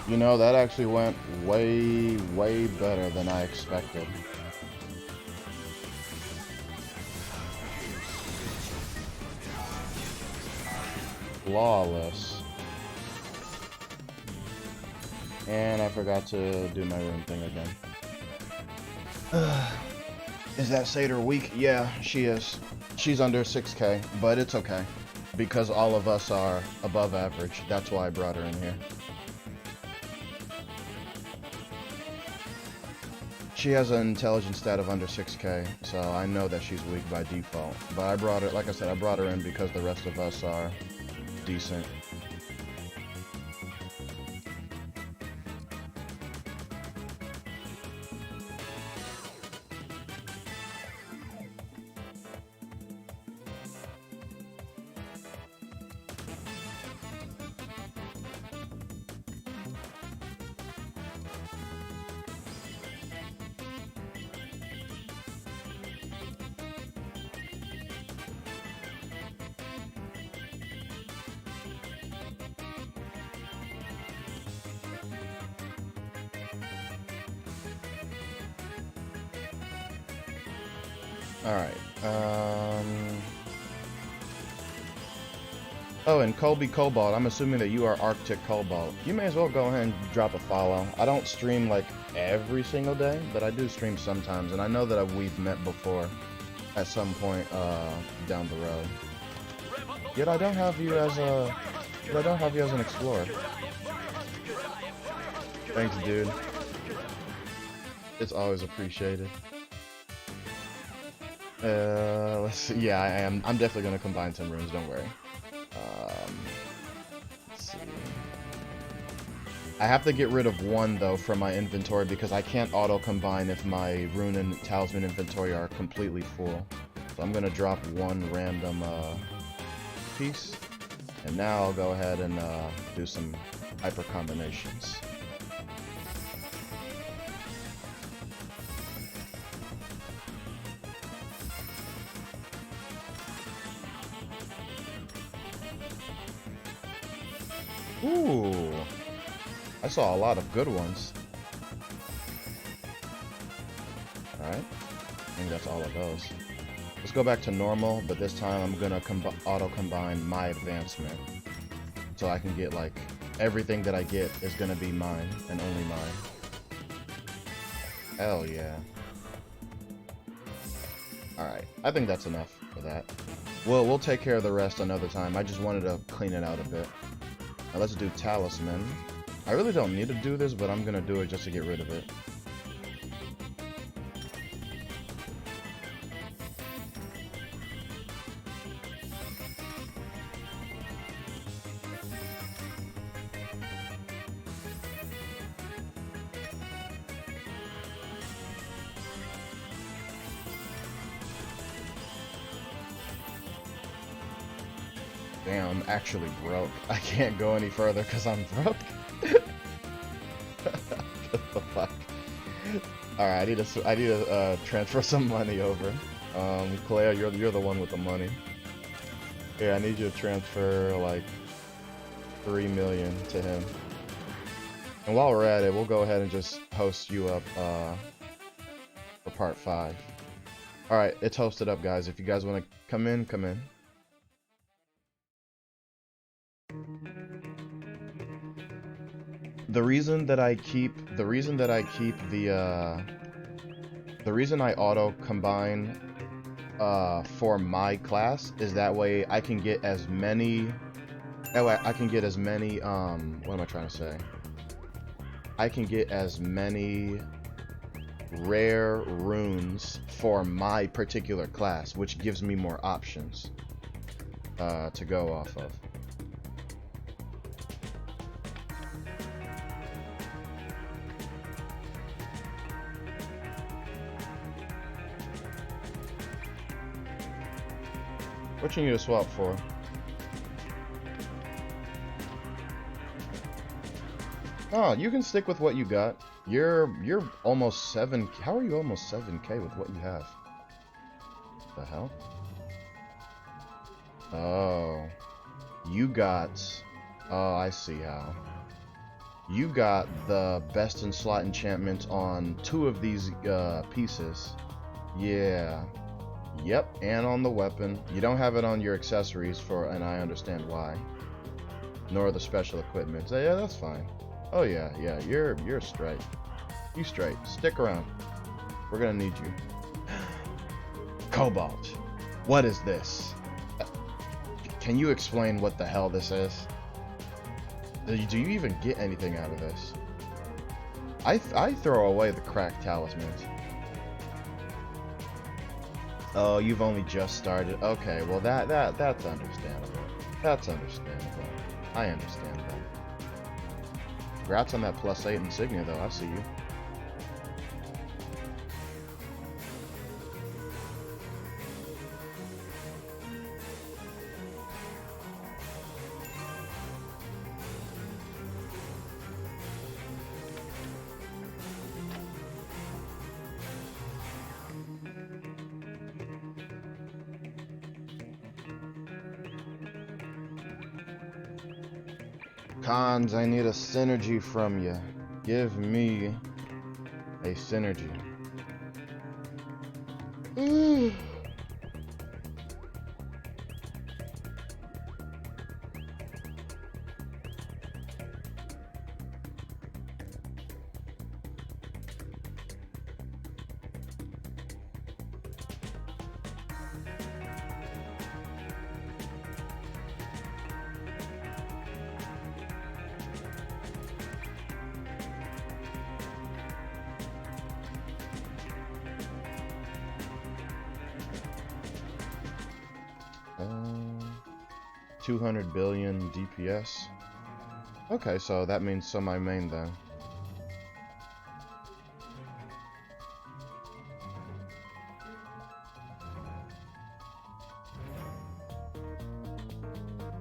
[SPEAKER 1] You know, that actually went way, way better than I expected. Flawless. And I forgot to do my rune thing again. Is that Satyr weak? Yeah, she is. She's under 6k, but it's okay. Because all of us are above average. That's why I brought her in here. She has an intelligence stat of under 6k, so I know that she's weak by default. But I brought her, like I said, I brought her in because the rest of us are decent. Alright, oh, and Colby Cobalt, I'm assuming that you are Arctic Cobalt. You may as well go ahead and drop a follow. I don't stream like every single day, but I do stream sometimes, and I know that we've met before at some point down the road. Yet I don't have you as an explorer. Thanks, dude. It's always appreciated. Let's see. Yeah, I am. I'm definitely gonna combine some runes. Don't worry. Let's see. I have to get rid of one though from my inventory because I can't auto combine if my rune and talisman inventory are completely full. So I'm gonna drop one random piece, and now I'll go ahead and do some hyper combinations. Ooh, I saw a lot of good ones. Alright, I think that's all of those. Let's go back to normal, but this time I'm gonna auto-combine my advancement. So I can get, like, everything that I get is gonna be mine, and only mine. Hell yeah. Alright, I think that's enough for that. We'll take care of the rest another time. I just wanted to clean it out a bit. Now let's do Talisman. I really don't need to do this, but I'm gonna do it just to get rid of it. Damn, I'm actually broke. I can't go any further because I'm broke. What the fuck? Alright, I need to transfer some money over. Claire, you're the one with the money. Here, I need you to transfer like 3 million to him. And while we're at it, we'll go ahead and just host you up for part 5. Alright, it's hosted up, guys. If you guys want to come in, come in. The reason I auto combine for my class is that way I can get as many what am I trying to say? I can get as many rare runes for my particular class, which gives me more options to go off of. What you need to swap for? Oh, you can stick with what you got. You're almost 7. How are you almost 7K with what you have? The hell? Oh, you got. Oh, I see how. You got the best in slot enchantment on 2 of these pieces. Yeah. Yep, and on the weapon. You don't have it on your accessories and I understand why. Nor the special equipment. So yeah, that's fine. Oh yeah, you're straight. You straight. Stick around. We're gonna need you. Cobalt. What is this? Can you explain what the hell this is? Do you even get anything out of this? I throw away the cracked talismans. Oh, you've only just started. Okay, well that's understandable. That's understandable. I understand that. Congrats on that +8 insignia, though. I see you. Cons, I need a synergy from you. Give me a synergy. Uh, 200 billion DPS. Okay, so that means my main then.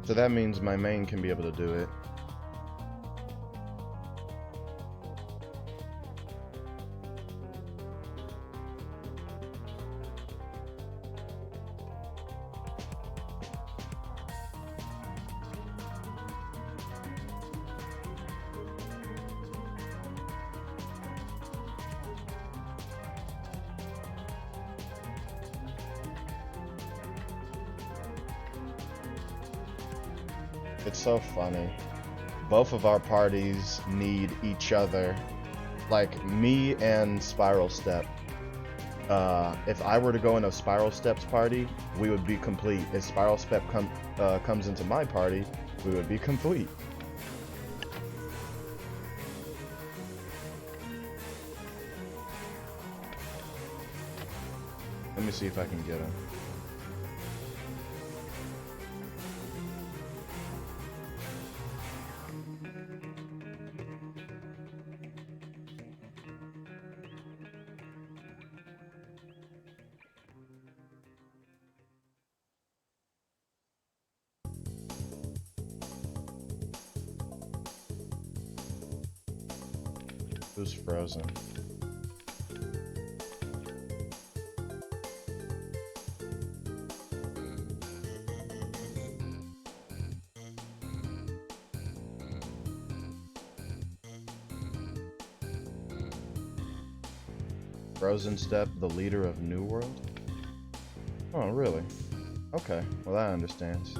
[SPEAKER 1] So that means my main can be able to do it. It's so funny. Both of our parties need each other. Like, me and Spiral Step. If I were to go in a Spiral Steps party, we would be complete. If Spiral Step comes into my party, we would be complete. Let me see if I can get him. Who's frozen? Frozen Step, the leader of New World? Oh, really? Okay, well that understands.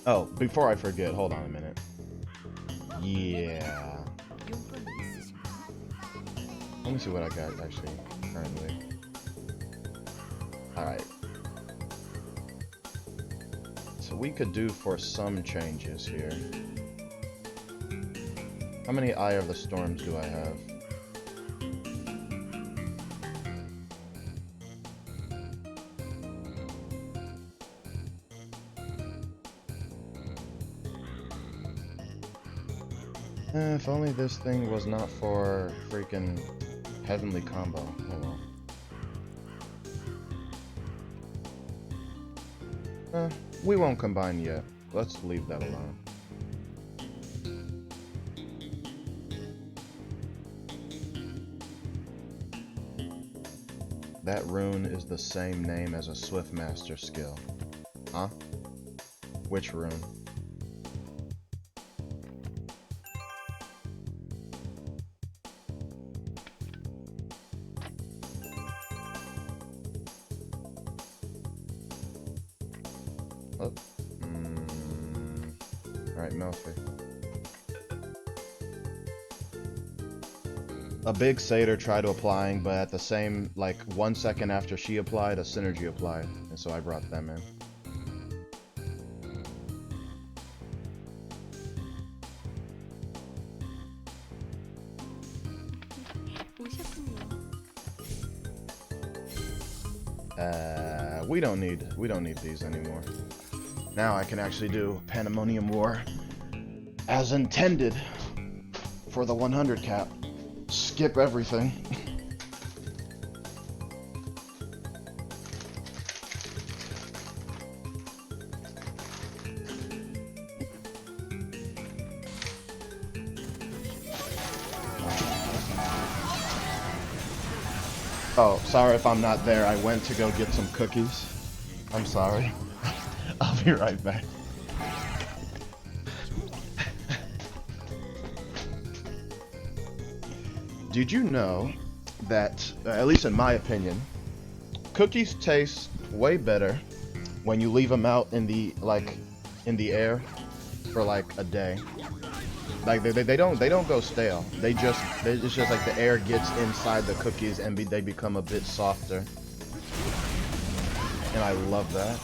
[SPEAKER 1] Oh, before I forget, hold on a minute. Yeah. Let me see what I got actually currently. Alright. So we could do for some changes here. How many Eye of the Storms do I have? If only this thing was not for freaking heavenly combo. Oh well. We won't combine yet. Let's leave that alone. That rune is the same name as a Swiftmaster skill. Huh? Which rune? Oh. Alright, Melfi. A big satyr tried applying, but at the same, like, 1 second after she applied, a synergy applied, and so I brought them in. We don't need these anymore. Now I can actually do Pandemonium War as intended for the 100 cap. Skip everything. Oh, sorry if I'm not there. I went to go get some cookies. I'm sorry. I'll be right back. Did you know that, at least in my opinion, cookies taste way better when you leave them out in the, like, in the air for like a day? Like they don't go stale. It's just like the air gets inside the cookies and they become a bit softer. And I love that.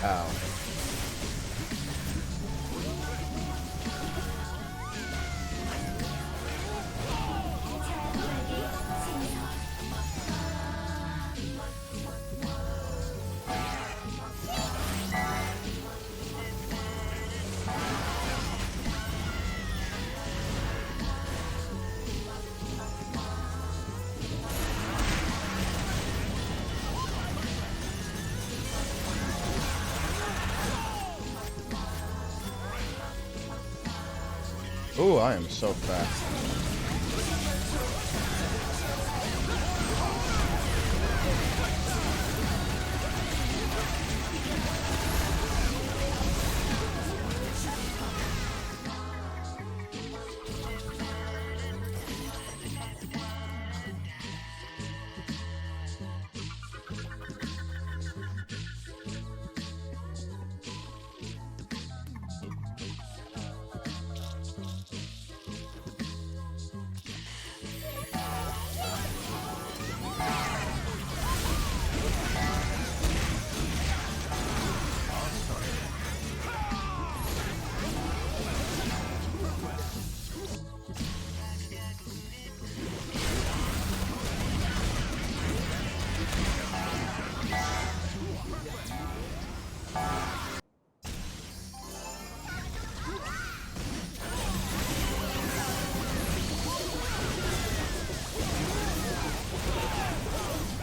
[SPEAKER 1] Ow. Ooh, I am so fast.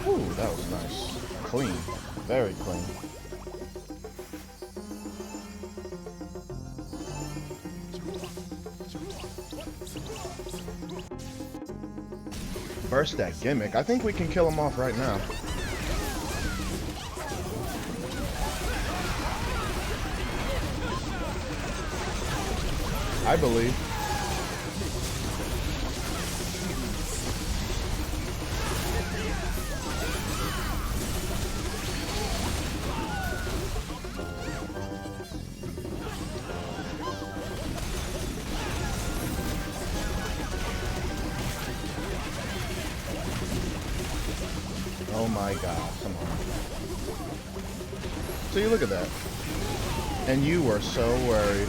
[SPEAKER 1] Ooh, that was nice. Clean. Very clean. Burst that gimmick. I think we can kill him off right now. I believe. Oh my god, come on. So you look at that. And you were so worried.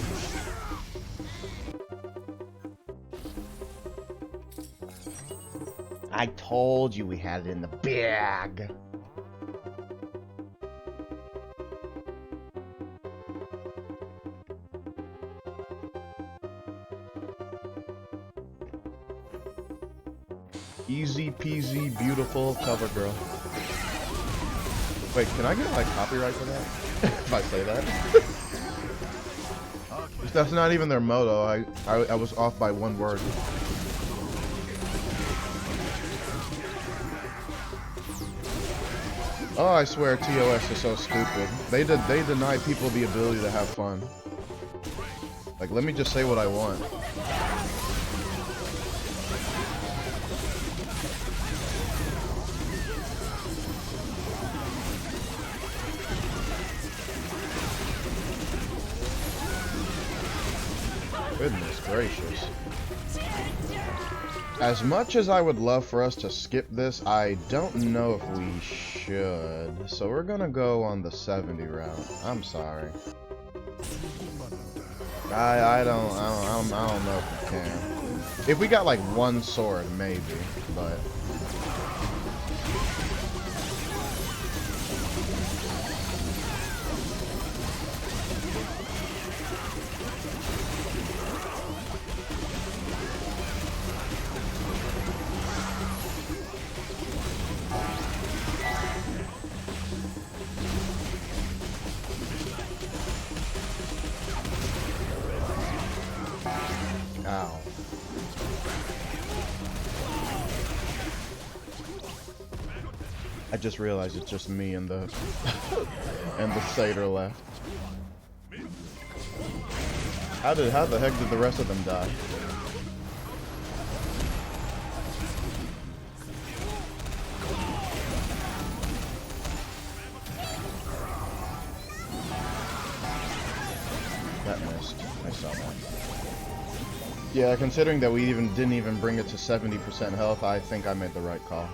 [SPEAKER 1] I told you we had it in the bag. Easy peasy, beautiful cover girl. Wait, can I get like copyright for that? If I say that? That's not even their motto. I was off by one word. Oh, I swear TOS is so stupid. They deny people the ability to have fun. Like, let me just say what I want. Goodness gracious. As much as I would love for us to skip this, I don't know if we should. So we're gonna go on the 70 route. I'm sorry. I don't know if we can. If we got like one sword, maybe, but ow. I just realized it's just me and the and the satyr left. How the heck did the rest of them die? That missed. I saw that. Yeah, considering that we didn't even bring it to 70% health, I think I made the right call.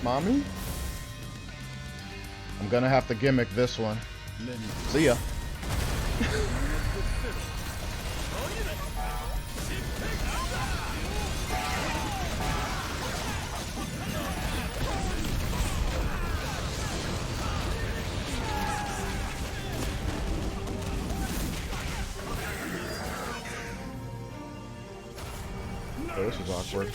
[SPEAKER 1] mommy. I'm gonna have to gimmick this one. See ya. Oh, this is awkward.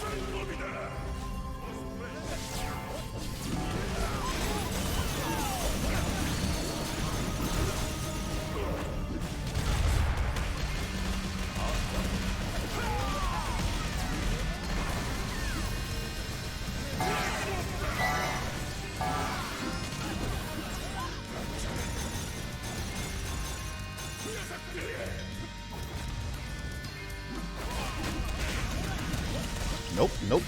[SPEAKER 1] Nope, nope.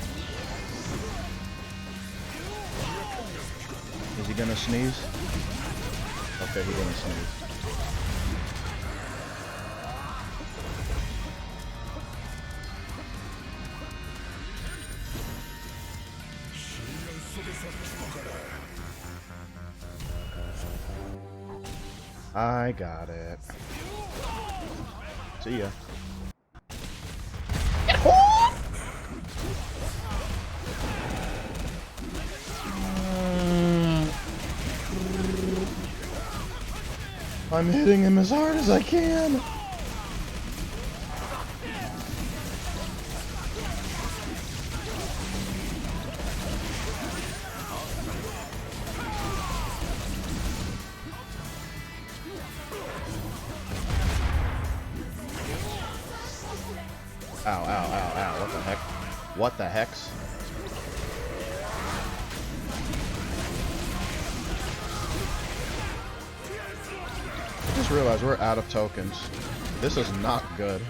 [SPEAKER 1] Is he gonna sneeze? Okay, he's gonna sneeze. I got it. See ya. I'm hitting him as hard as I can. Ow, ow, ow, ow. What the heck? What the hex? I just realized we're out of tokens. This is not good.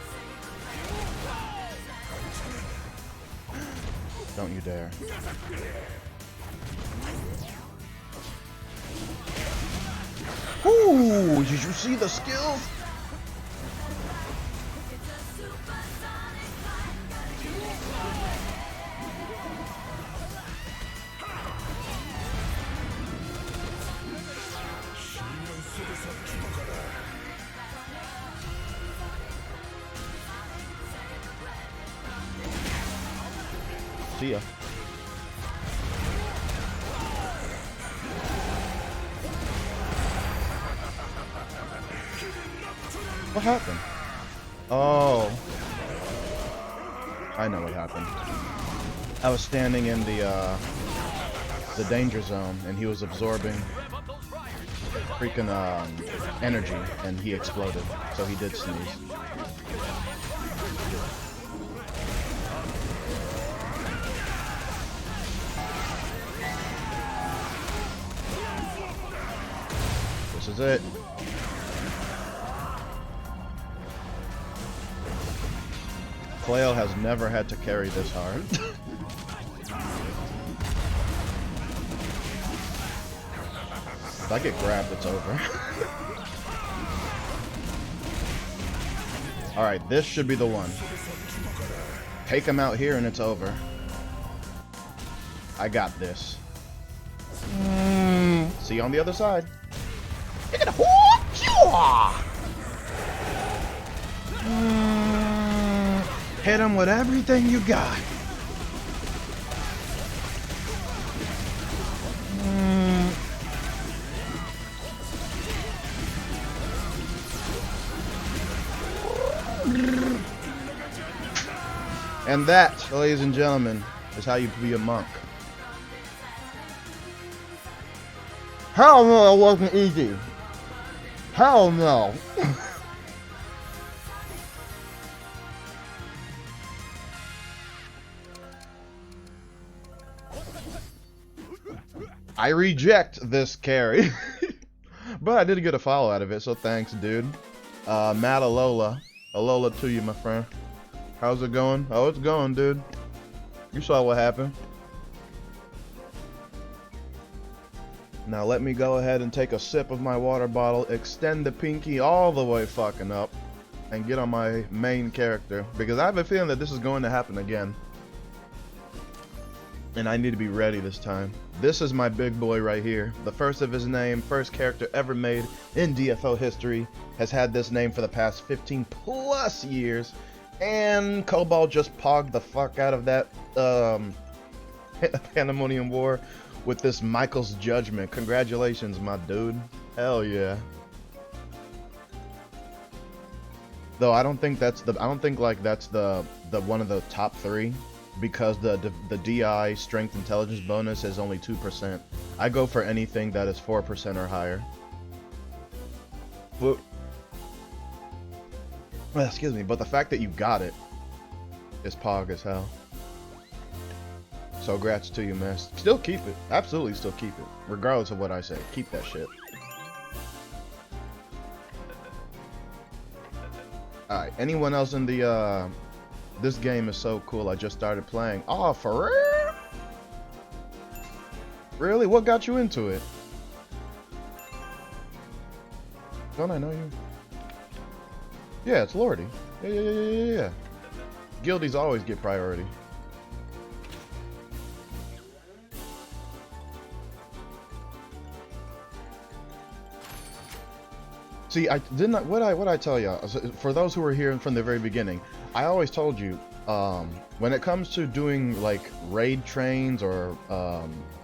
[SPEAKER 1] Don't you dare. Ooh, did you see the skills? See ya. What happened? Oh. I know what happened. I was standing in the danger zone and he was absorbing freaking energy and he exploded. So he did sneeze. This is it. Flail has never had to carry this hard. If I get grabbed, it's over. Alright, this should be the one. Take him out here and it's over. I got this. See you on the other side. Hit him with everything you got. And that, ladies and gentlemen, is how you be a monk. Hell no, it wasn't easy. Hell no. I reject this carry. But I did get a follow out of it, so thanks, dude. Matt Alola. Alola to you, my friend. How's it going? Oh, it's going, dude. You saw what happened. Now let me go ahead and take a sip of my water bottle, extend the pinky all the way fucking up, and get on my main character. Because I have a feeling that this is going to happen again. And I need to be ready this time. This is my big boy right here. The first of his name, first character ever made in DFO history. Has had this name for the past 15 plus years. And Cobalt just pogged the fuck out of that Pandemonium War with this Michael's Judgment. Congratulations, my dude. Hell yeah. Though I don't think that's the one of the top 3. Because the DI strength intelligence bonus is only 2%. I go for anything that is 4% or higher. But, excuse me, but the fact that you got it is pog as hell. So grats to you, man. Still keep it. Absolutely still keep it. Regardless of what I say. Keep that shit. Alright, anyone else in the this game is so cool, I just started playing. Oh, for real? Really? What got you into it? Don't I know you? Yeah, it's Lordy. Yeah. Guildies always get priority. See, what I tell you? For those who were here from the very beginning, I always told you, when it comes to doing like raid trains or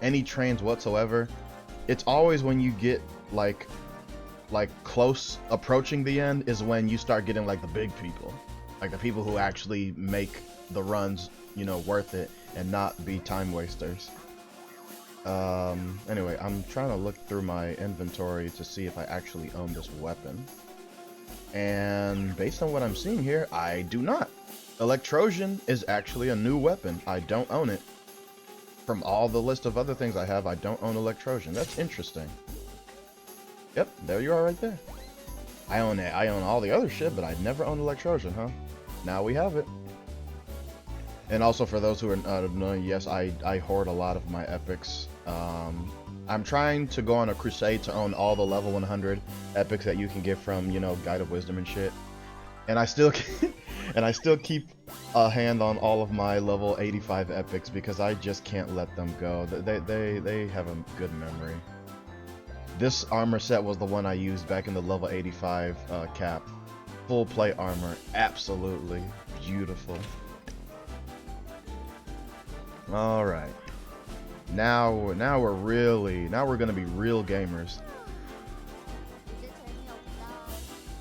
[SPEAKER 1] any trains whatsoever, it's always when you get like close approaching the end is when you start getting like the big people, like the people who actually make the runs, you know, worth it and not be time wasters. Anyway, I'm trying to look through my inventory to see if I actually own this weapon. And based on what I'm seeing here, I do not. Electrosion is actually a new weapon. I don't own it. From all the list of other things I have, I don't own Electrosion. That's interesting. Yep, there you are right there. I own it. I own all the other shit, but I never owned Electrosion, huh? Now we have it. And also for those who are not knowing, yes, I hoard a lot of my epics. I'm trying to go on a crusade to own all the level 100 epics that you can get from, you know, Guide of Wisdom and shit. And I still keep a hand on all of my level 85 epics because I just can't let them go. They have a good memory. This armor set was the one I used back in the level 85 cap. Full plate armor, absolutely beautiful. All right. Now we're gonna be real gamers.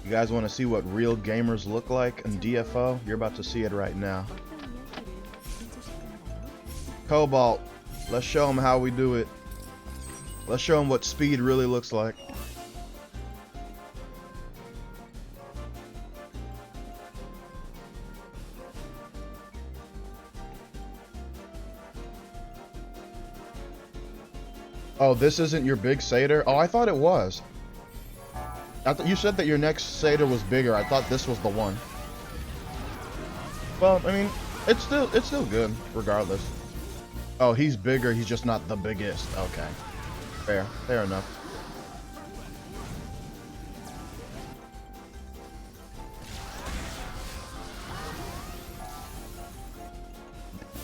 [SPEAKER 1] You guys want to see what real gamers look like in DFO? You're about to see it right now. Cobalt, let's show them how we do it. Let's show them what speed really looks like. Oh, this isn't your big satyr? Oh, I thought it was. You said that your next satyr was bigger. I thought this was the one. Well, I mean, it's still good, regardless. Oh, he's bigger. He's just not the biggest. Okay, fair enough.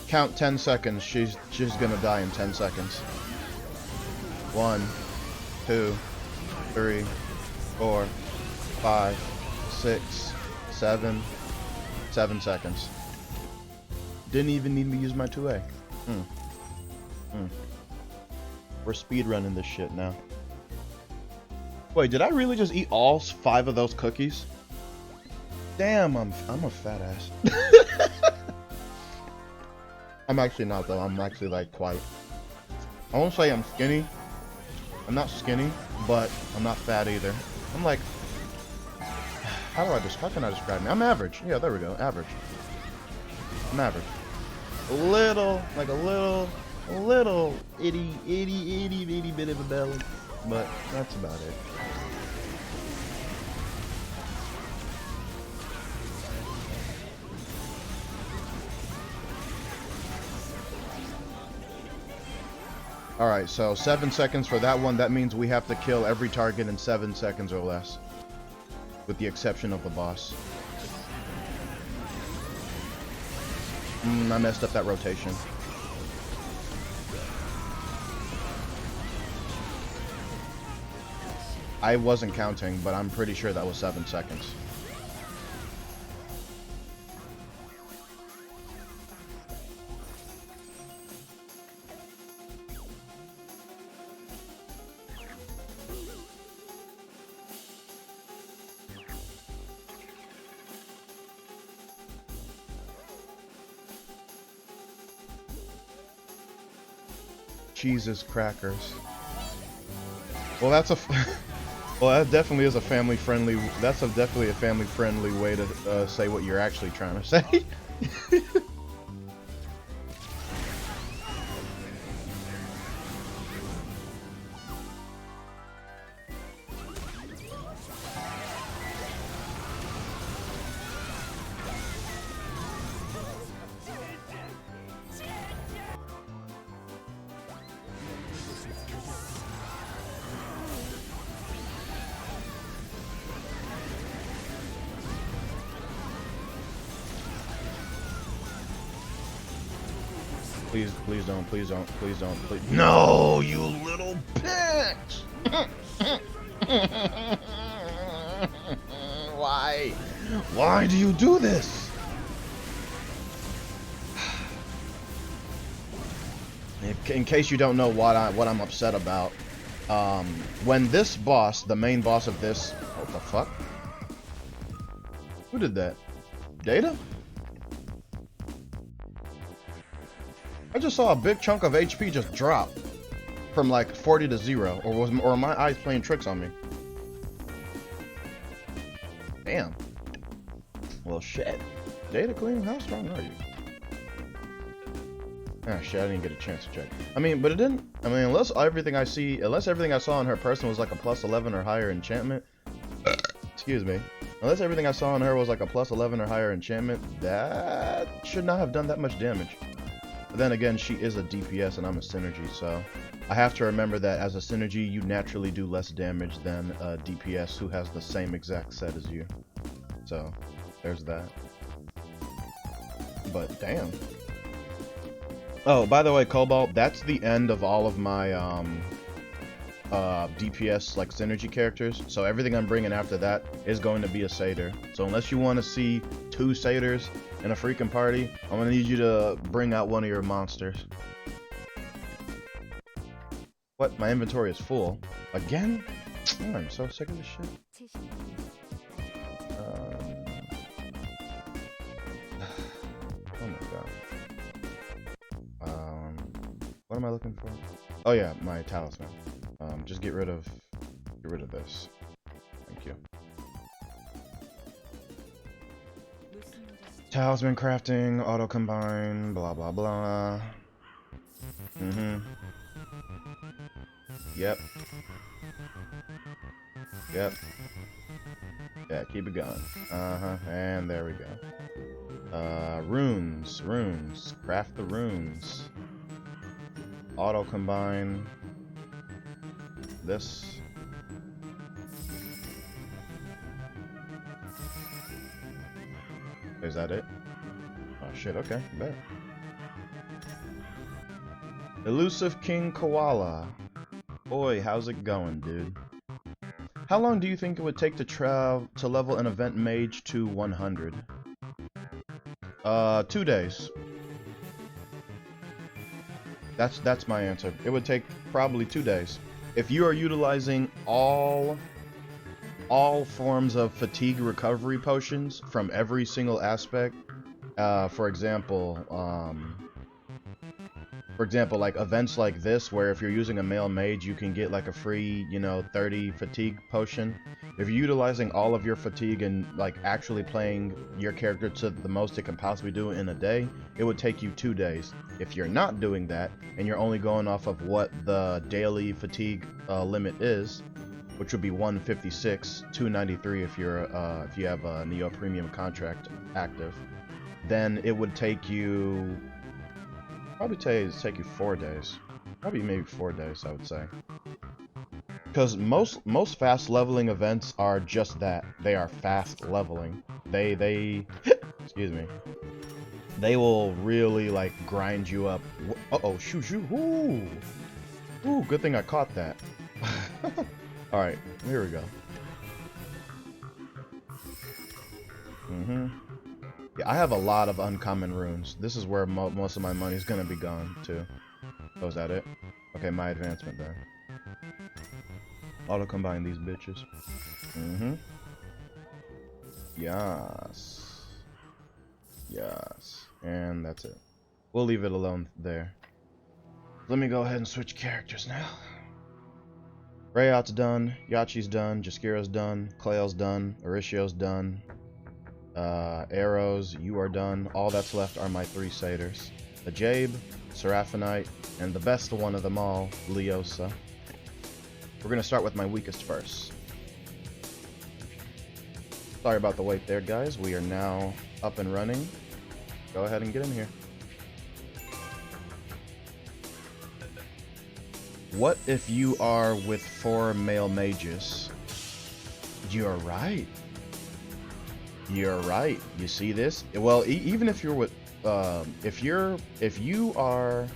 [SPEAKER 1] Count 10 seconds. She's gonna die in 10 seconds. 1, 2, 3, 4, 5, 6, 7. 7 seconds. Didn't even need me to use my 2A. We're speedrunning this shit now. Wait, did I really just eat all 5 of those cookies? Damn, I'm a fat ass. I'm actually not though. I'm actually like quite. I won't say I'm skinny. I'm not skinny, but I'm not fat either. I'm like, how can I describe me? I'm average. Yeah, there we go. Average. I'm average. A little itty bit of a belly, but that's about it. Alright, so 7 seconds for that one. That means we have to kill every target in 7 seconds or less. With the exception of the boss. I messed up that rotation. I wasn't counting, but I'm pretty sure that was 7 seconds. Jesus crackers. Well, that's a well, that definitely is a family-friendly. That's definitely a family-friendly way to say what you're actually trying to say. Please, please don't, please don't, please don't, please. No, you little bitch! Why? Why do you do this? In case you don't know what I'm upset about, when this boss, the main boss of this, what the fuck? Who did that? Data? I just saw a big chunk of HP just drop from like 40 to 0, or are my eyes playing tricks on me? Damn. Well, shit. Data Queen, how strong are you? Ah, shit, I didn't get a chance to check. I mean, but it didn't. I mean, unless everything I saw in her person was like a plus 11 or higher enchantment. Excuse me. Unless everything I saw in her was like a plus 11 or higher enchantment, that should not have done that much damage. But then again, she is a DPS and I'm a synergy, so I have to remember that as a synergy, you naturally do less damage than a DPS who has the same exact set as you. So, there's that. But damn. Oh, by the way, Cobalt, that's the end of all of my DPS like synergy characters. So everything I'm bringing after that is going to be a satyr. So unless you want to see 2 satyrs in a freaking party, I'm gonna need you to bring out one of your monsters. What? My inventory is full again? Oh, I'm so sick of this shit. Oh my god. What am I looking for? Oh yeah, my talisman. Just get rid of this. Thank you. Talisman crafting, auto combine, blah blah blah. Yep. Yep. Yeah, keep it going. And there we go. Runes. Craft the runes. Auto combine. This. Is that it? Oh shit, okay, bet. Elusive King Koala. Boy, how's it going, dude? How long do you think it would take to level an event mage to 100? 2 days. That's my answer. It would take probably 2 days. If you are utilizing all forms of fatigue recovery potions from every single aspect, for example, like events like this, where if you're using a male mage, you can get like a free, 30 fatigue potion. If you're utilizing all of your fatigue and like actually playing your character to the most it can possibly do in a day, it would take you 2 days. If you're not doing that, and you're only going off of what the daily fatigue limit is, which would be 156, 293 if you have a Neo Premium contract active, then it would take you take you 4 days. Probably maybe 4 days, I would say. Because most fast leveling events are just that. They are fast leveling. They excuse me. They will really like grind you up. Uh-oh, shoo. Ooh, good thing I caught that. Alright, here we go. Yeah, I have a lot of uncommon runes. This is where most of my money's gonna be gone, too. Oh, is that it? Okay, my advancement then. Auto-combine these bitches. Yes. Yes. And that's it. We'll leave it alone there. Let me go ahead and switch characters now. Rayot's done, Yachi's done, Jaskira's done, Clail's done, Orishio's done. Arrows, you are done. All that's left are my 3 satyrs. Ajabe, Seraphonite, and the best one of them all, Leosa. We're gonna start with my weakest first. Sorry about the wait there, guys. We are now up and running. Go ahead and get in here. What if you are with 4 male mages? You're right. You're right. You see this? Well, even if you're with, if you are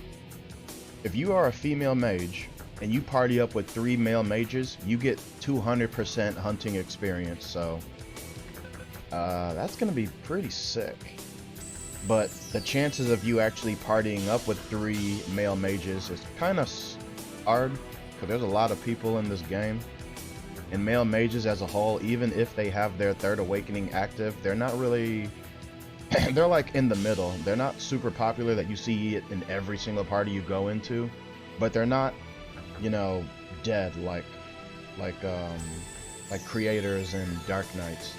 [SPEAKER 1] a female mage and you party up with 3 male mages, you get 200% hunting experience. So that's gonna be pretty sick. But the chances of you actually partying up with 3 male mages is kind of hard, because there's a lot of people in this game. And male mages as a whole, even if they have their 3rd awakening active, they're not really... they're like in the middle. They're not super popular that you see it in every single party you go into, but they're not, you know, dead like creators and Dark Knights.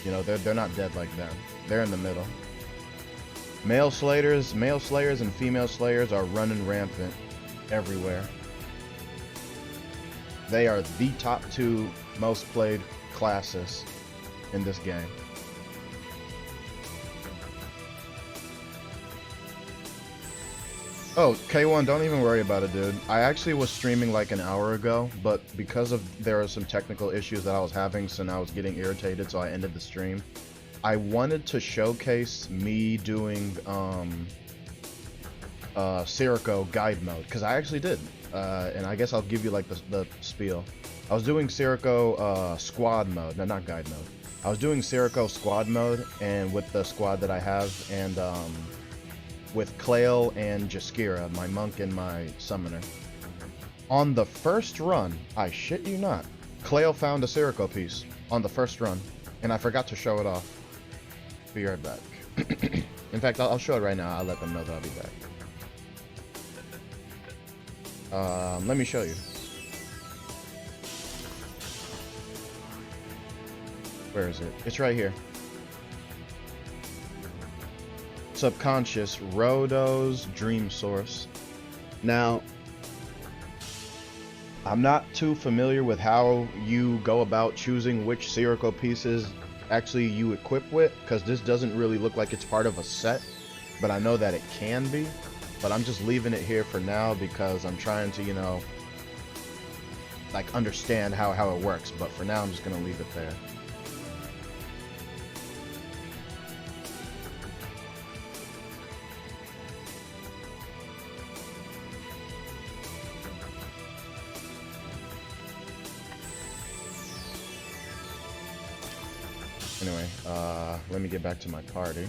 [SPEAKER 1] You know, they're not dead like them. They're in the middle. Male slayers and female slayers are running rampant everywhere. They are the top 2 most played classes in this game. Oh, K1, don't even worry about it, dude. I actually was streaming like an hour ago, but because there are some technical issues that I was having, so now I was getting irritated, so I ended the stream. I wanted to showcase me doing Sirocco guide mode, because I actually did. And I guess I'll give you like the spiel. I was doing Sirocco squad mode, no, not guide mode. I was doing Sirocco squad mode, and with the squad that I have, and with Clail and Jaskira, my monk and my summoner. On the first run, I shit you not, Clail found a Sirocco piece on the first run, and I forgot to show it off. Be right back. In fact, I'll show it right now. I'll let them know that I'll be back. Let me show you. Where is it? It's right here. Subconscious, Rhodo's Dream Source. Now, I'm not too familiar with how you go about choosing which Sirocco pieces actually you equip with, because this doesn't really look like it's part of a set, but I know that it can be. But I'm just leaving it here for now because I'm trying to, you know, like understand how it works. But for now, I'm just gonna leave it there. Anyway, let me get back to my party.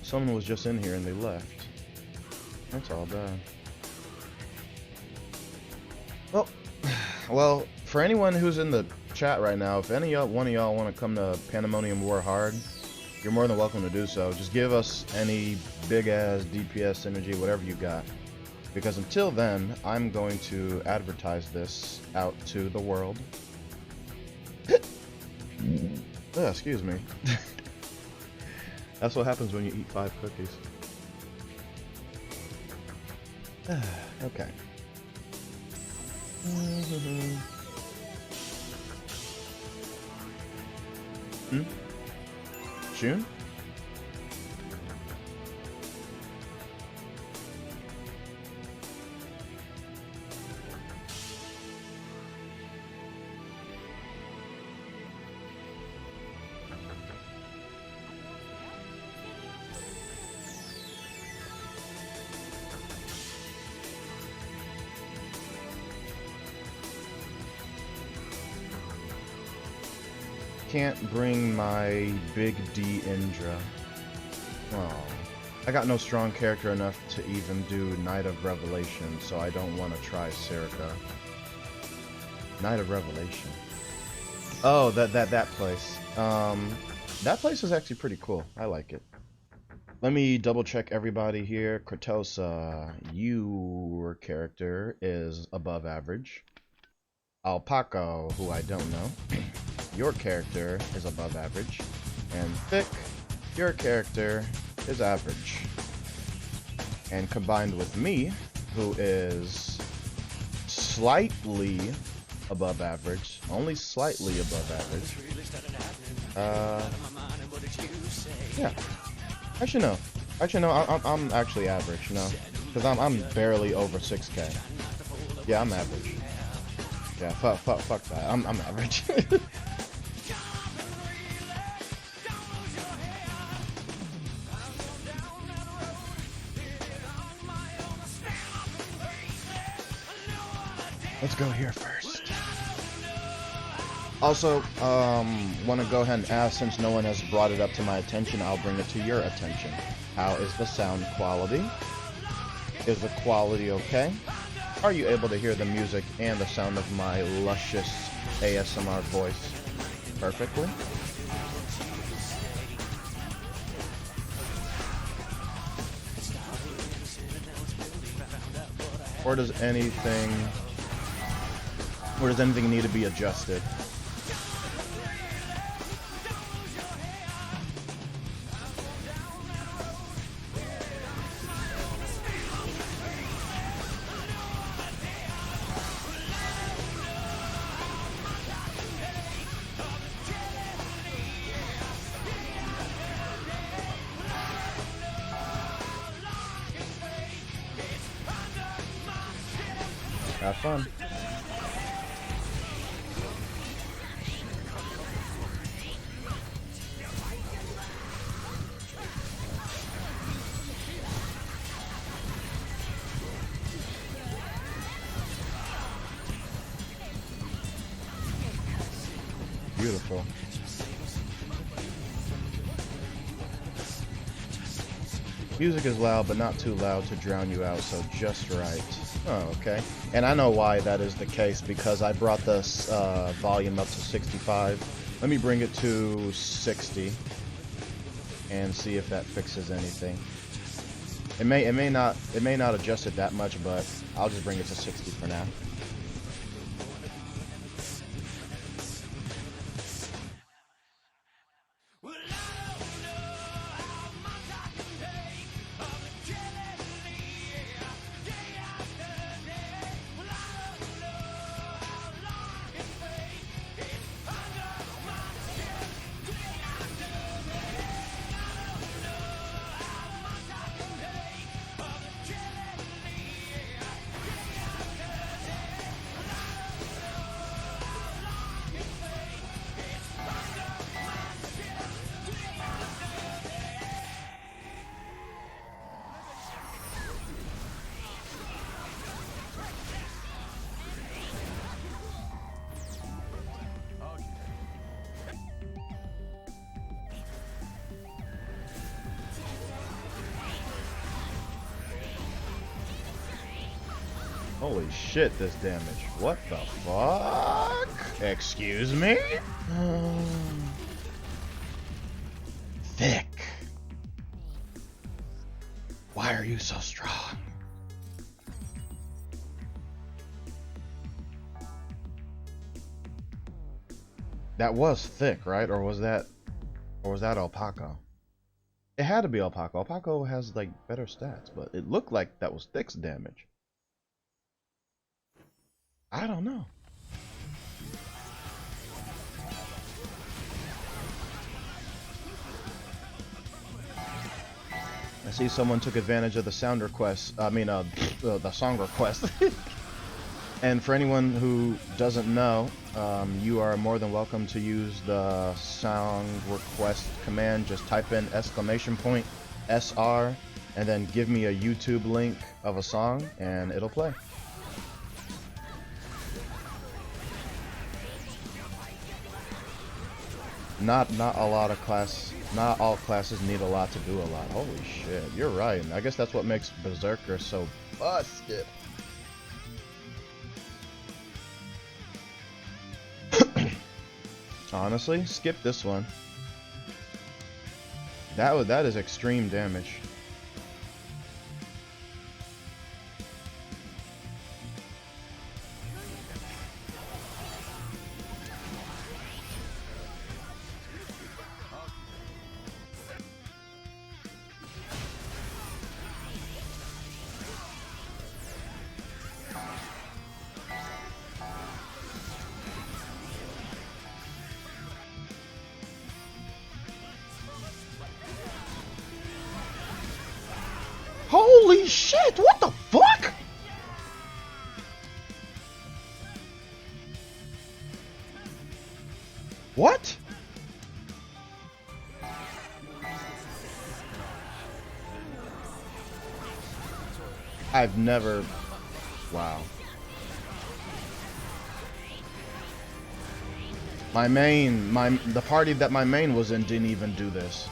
[SPEAKER 1] Someone was just in here and they left. That's all bad. Well, for anyone who's in the chat right now, if one of y'all want to come to PWarH Hard, you're more than welcome to do so. Just give us any big-ass DPS synergy, whatever you got. Because until then, I'm going to advertise this out to the world. Excuse me. That's what happens when you eat 5 cookies. Okay. June? can't bring my Big D Indra. Oh. I got no strong character enough to even do Night of Revelation, so I don't want to try Serica. Night of Revelation. Oh, that place. That place is actually pretty cool. I like it. Let me double check everybody here. Kratosa, your character is above average. Alpaco, who I don't know, your character is above average. And Thick, your character is average. And combined with me, who is slightly above average, only slightly above average. Yeah. Actually no. I'm actually average. No, because I'm barely over 6K. Yeah, I'm average. Yeah, fuck that. I'm average. Let's go here first. Also, want to go ahead and ask, since no one has brought it up to my attention, I'll bring it to your attention. How is the sound quality? Is the quality okay? Are you able to hear the music and the sound of my luscious ASMR voice perfectly? Or does anything need to be adjusted? Have fun. Beautiful. Music is loud, but not too loud to drown you out, so just right. Oh, okay. And I know why that is the case, because I brought this volume up to 65. Let me bring it to 60 and see if that fixes anything. It may not adjust it that much, but I'll just bring it to 60 for now. Holy shit, this damage. What the fuck? Excuse me? Thick. Why are you so strong? That was Thick, right? Or was that Alpaco? It had to be Alpaco. Alpaco has like better stats, but it looked like that was Thick's damage. I don't know. I see someone took advantage of the sound request. The song request. And for anyone who doesn't know, you are more than welcome to use the song request command. Just type in !SR and then give me a YouTube link of a song and it'll play. Not a lot of class. Not all classes need a lot to do a lot. Holy shit, you're right. I guess that's what makes Berserker so busted. Honestly, skip this one. That is extreme damage. Holy shit, what the fuck? What? I've never... Wow. The party that my main was in didn't even do this.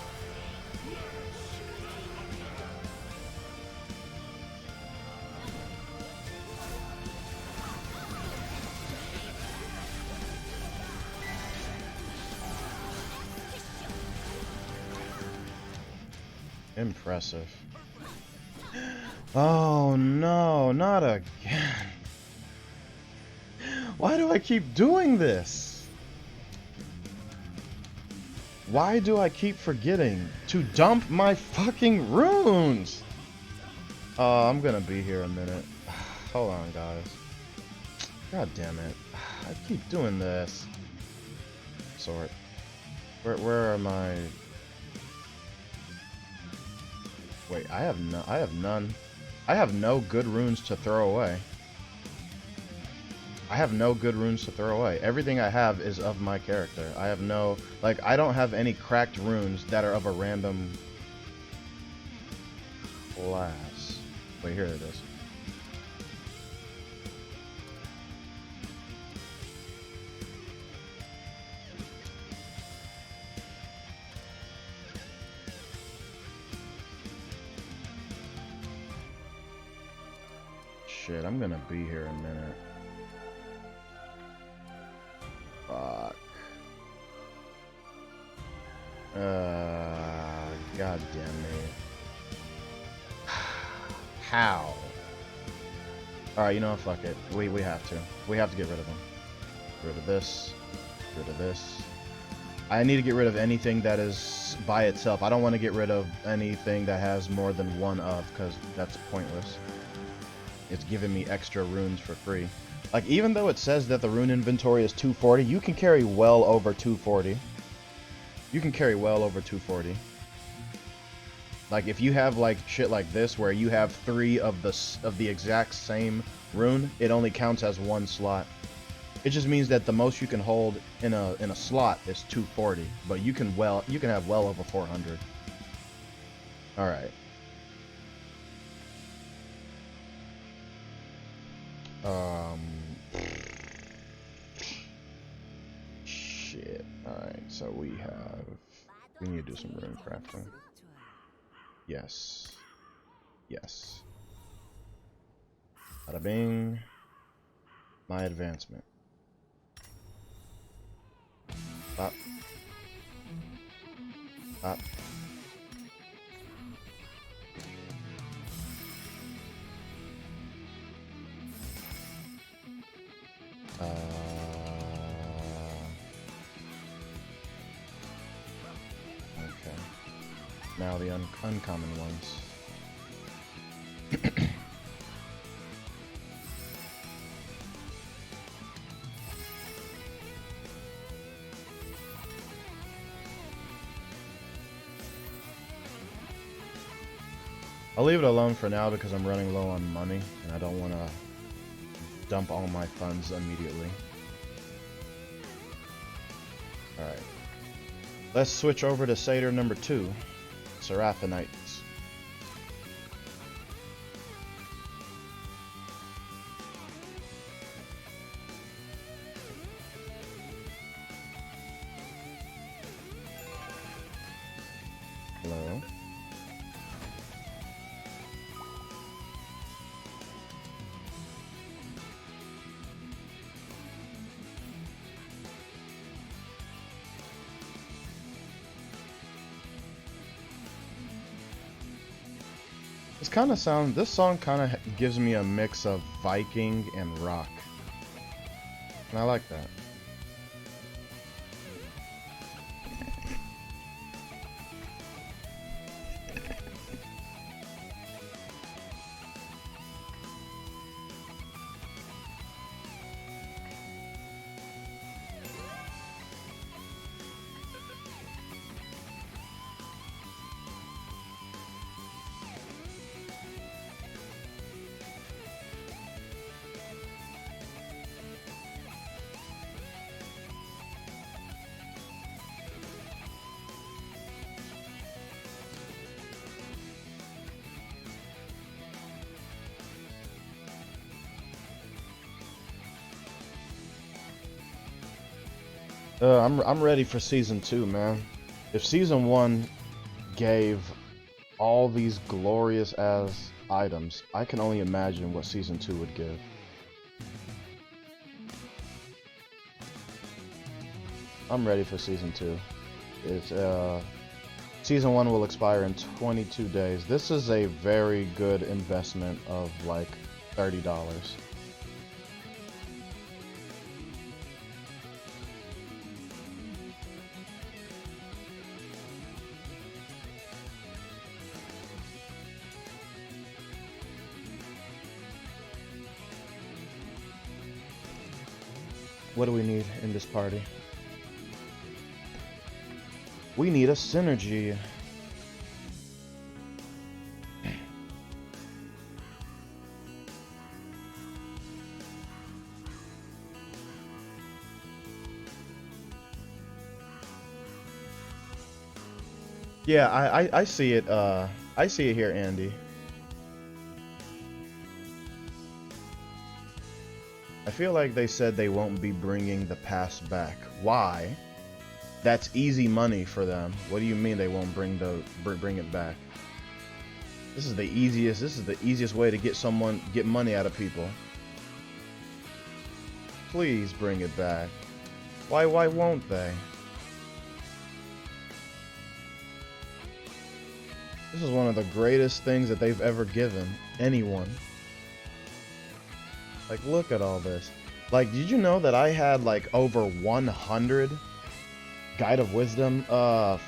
[SPEAKER 1] Impressive. Oh no, not again. Why do I keep doing this? Why do I keep forgetting to dump my fucking runes? Oh, I'm gonna be here a minute. Hold on, guys. God damn it. I keep doing this. Sort. Where are my... Wait, I have none. I have no good runes to throw away. I have no good runes to throw away. Everything I have is of my character. I have no... Like, I don't have any cracked runes that are of a random class. Wait, here it is. Shit, I'm gonna be here a minute. Fuck. God damn it. How? Alright, you know what? Fuck it. We have to. We have to get rid of them. Get rid of this. Get rid of this. I need to get rid of anything that is by itself. I don't want to get rid of anything that has more than one of, because that's pointless. It's giving me extra runes for free. Like, even though it says that the rune inventory is 240, you can carry well over 240. You can carry well over 240. Like, if you have, like, shit like this, where you have 3 of the exact same rune, it only counts as 1 slot. It just means that the most you can hold in a slot is 240, but you can have well over 400. All right. Shit. Alright, so we need to do some rune crafting. Yes. Yes. Bada bing. My advancement. Up. Up. Okay. Now the uncommon ones. I'll leave it alone for now because I'm running low on money and I don't want to dump all my funds immediately. Alright. Let's switch over to Satyr number 2, Seraphonites. Hello. This song kind of gives me a mix of Viking and rock. And I like that. I'm ready for season 2, man. If season 1 gave all these glorious as items, I can only imagine what season 2 would give. I'm ready for season 2. It's season 1 will expire in 22 days. This is a very good investment of like $30. What do we need in this party? We need a synergy. Yeah, I see it. I see it here, Andy. I feel like they said they won't be bringing the pass back. Why? That's easy money for them. What do you mean they won't bring it back? This is the easiest way to get money out of people. Please bring it back. Why won't they? This is one of the greatest things that they've ever given anyone. Like, look at all this. Like, did you know that I had like over 100 Guide of Wisdom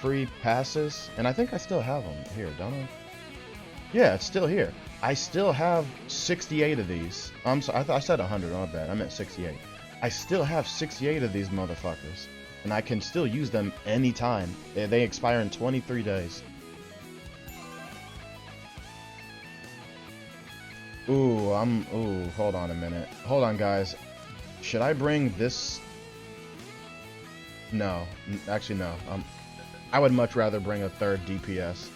[SPEAKER 1] free passes? And I think I still have them here, don't I? Yeah, it's still here. I still have 68 of these. I'm sorry, I said 100, my bad. I meant 68. I still have 68 of these motherfuckers. And I can still use them anytime. They expire in 23 days. Ooh, hold on a minute. Hold on, guys. Should I bring this? No. Actually, no. I would much rather bring a third DPS.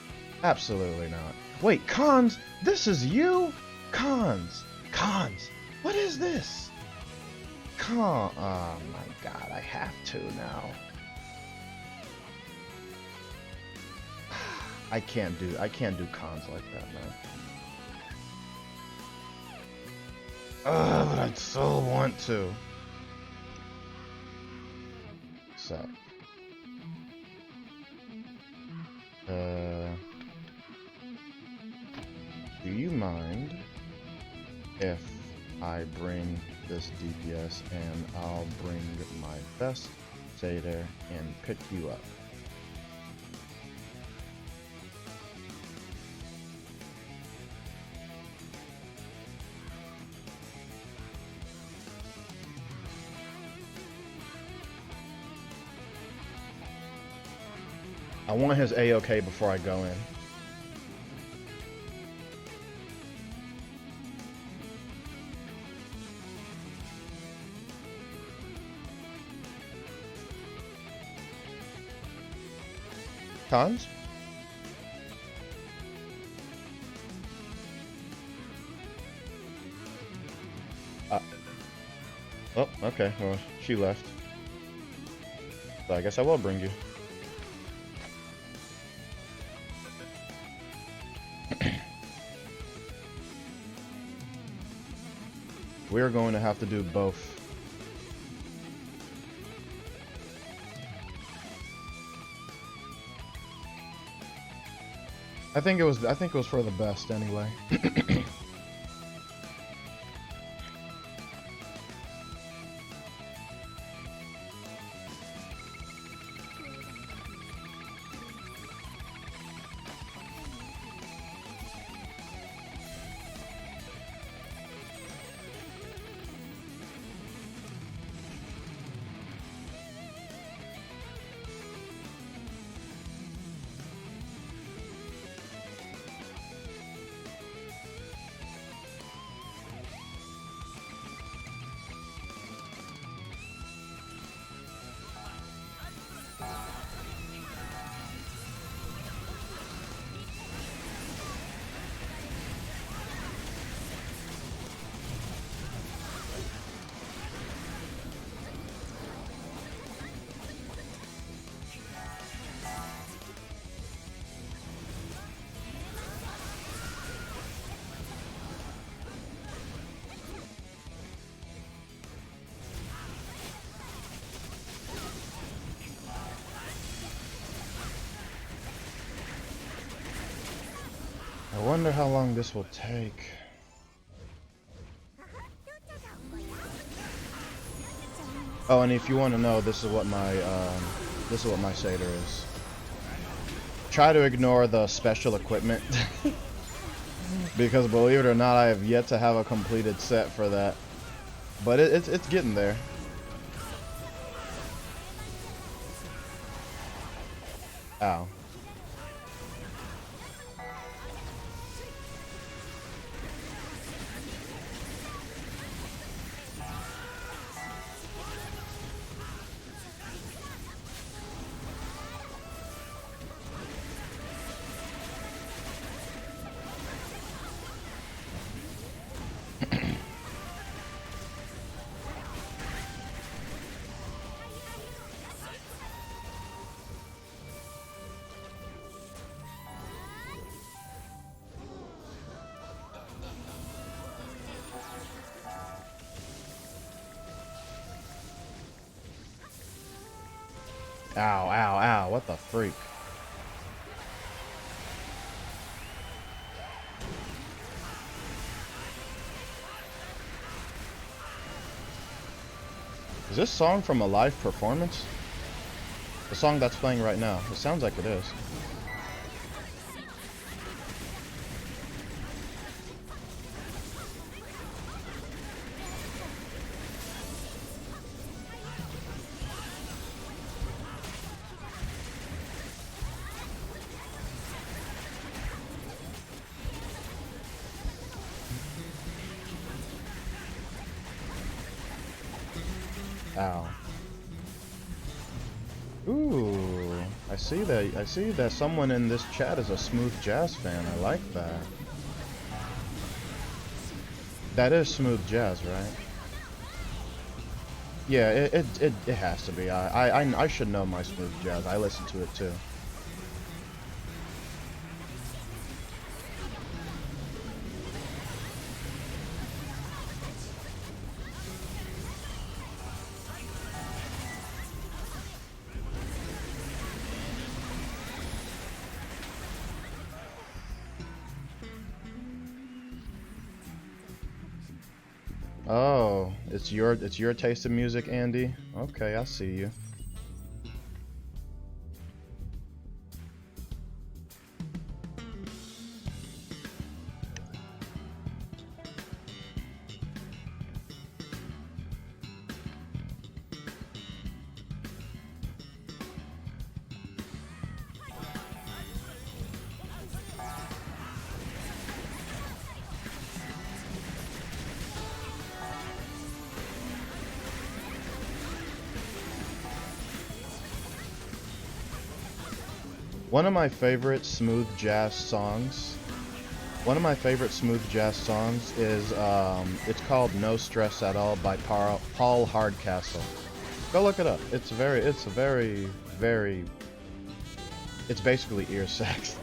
[SPEAKER 1] Absolutely not. Wait, Cons? This is you? Cons. What is this? Oh my god, I have to now. I can't do cons like that, man. But I so want to. Set. Do you mind if I bring this DPS and I'll bring my best Satyr and pick you up? I want his A-OK before I go in. Cons? Oh, okay. Well, she left. So I guess I will bring you. we're going to have to do both. I think it was for the best anyway. I wonder how long this will take. Oh, and if you want to know, this is what my Seder is. Try to ignore the special equipment. Because believe it or not, I have yet to have a completed set for that. But it's getting there. Ow. Ow, ow, ow, what the freak? Is this song from a live performance? The song that's playing right now. It sounds like it is. Ow. Ooh, I see that someone in this chat is a Smooth Jazz fan. I like that. That is Smooth Jazz, right? Yeah, it has to be. I should know my Smooth Jazz. I listen to it too. Oh, it's your taste of music, Andy. Okay, I see you. One of my favorite smooth jazz songs is it's called No Stress at All by Paul Hardcastle. Go look it up. It's basically ear sex.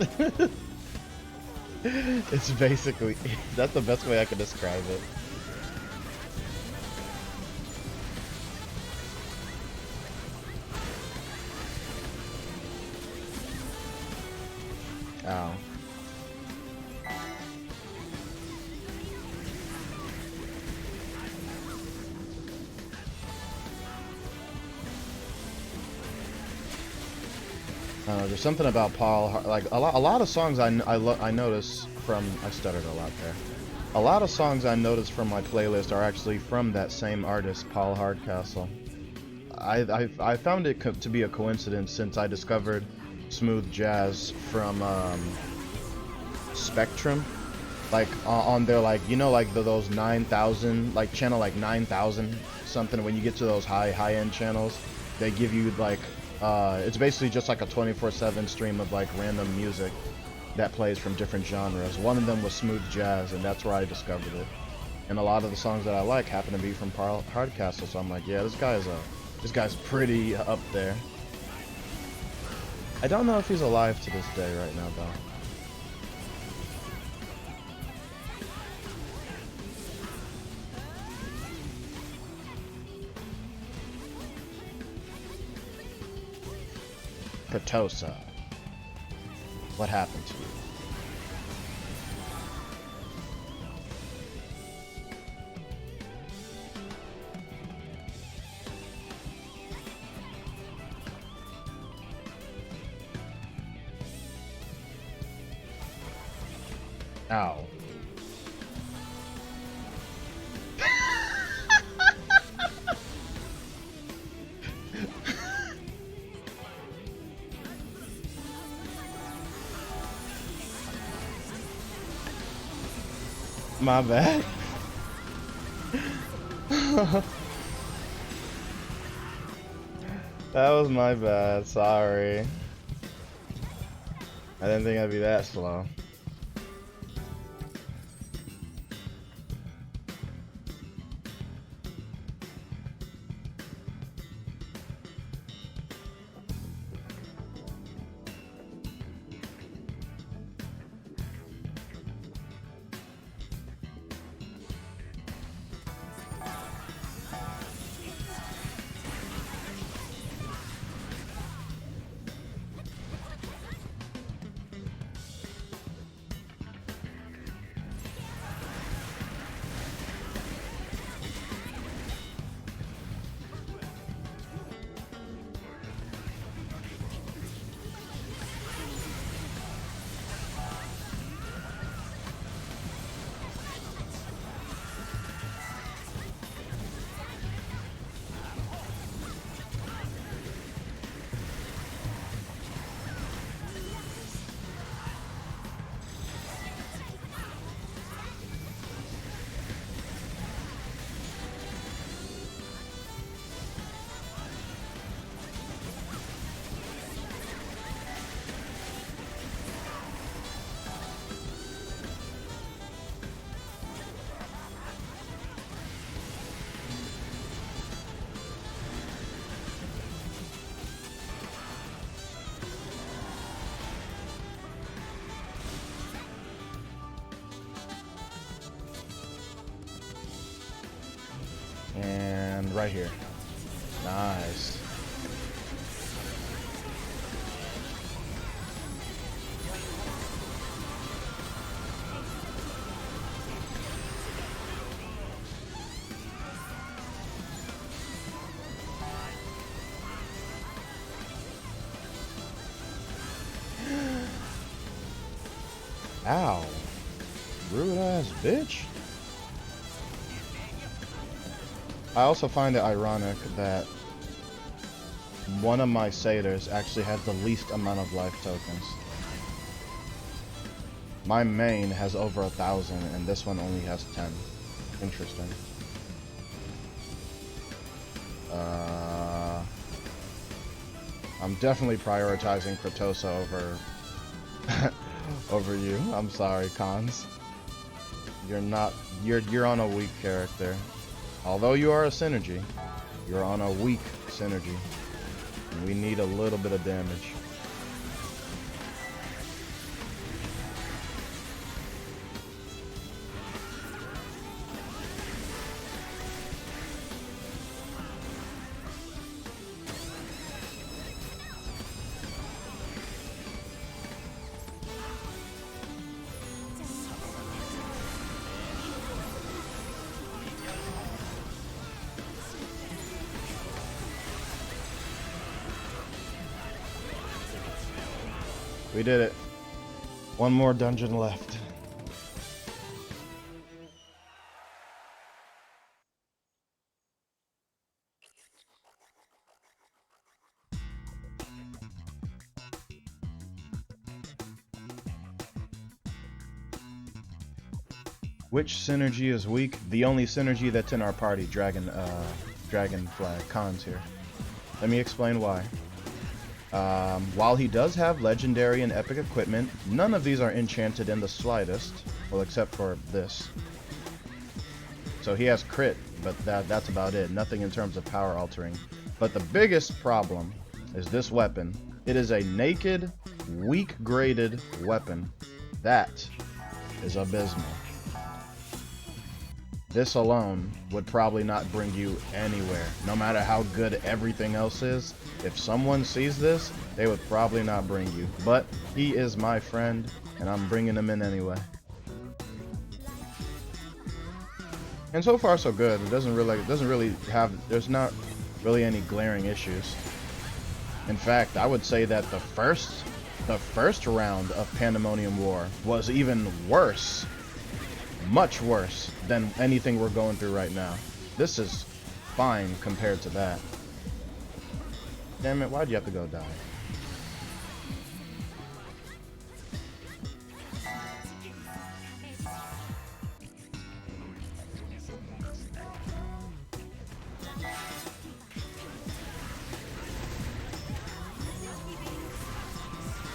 [SPEAKER 1] It's basically, that's the best way I can describe it. Ow. There's something about Paul, like a lot of songs I notice from, I stuttered a lot there. A lot of songs I noticed from my playlist are actually from that same artist, Paul Hardcastle. I found it to be a coincidence since I discovered smooth jazz from Spectrum, like on their, like, you know, like those 9,000, like channel like 9,000 something. When you get to those high-end channels, they give you like it's basically just like a 24/7 stream of like random music that plays from different genres. One of them was smooth jazz, and that's where I discovered it. And a lot of the songs that I like happen to be from Paul Hardcastle, so I'm like, yeah, this guy's pretty up there. I don't know if he's alive to this day right now, though. Pretosa, what happened to you? Ow. My bad. That was my bad, sorry. I didn't think I'd be that slow. And right here. Nice. Ow. Rude ass bitch. I also find it ironic that one of my satyrs actually has the least amount of life tokens. My main has over 1,000 and this one only has 10. Interesting. I'm definitely prioritizing Pretosa over over you. I'm sorry, Cons. You're on a weak character. Although you are a synergy, you're on a weak synergy. And we need a little bit of damage. We did it. One more dungeon left. Which synergy is weak? The only synergy that's in our party, Dragon Flag. Cons here. Let me explain why. While he does have legendary and epic equipment, none of these are enchanted in the slightest. Well, except for this. So he has crit, but that's about it. Nothing in terms of power altering. But the biggest problem is this weapon. It is a naked, weak graded weapon. That is abysmal. This alone would probably not bring you anywhere. No matter how good everything else is, if someone sees this, they would probably not bring you. But he is my friend, and I'm bringing him in anyway. And so far so good. There's not really any glaring issues. In fact, I would say that the first round of Pandemonium War was even worse. Much worse than anything we're going through right now. This is fine compared to that. Damn it, why'd you have to go die?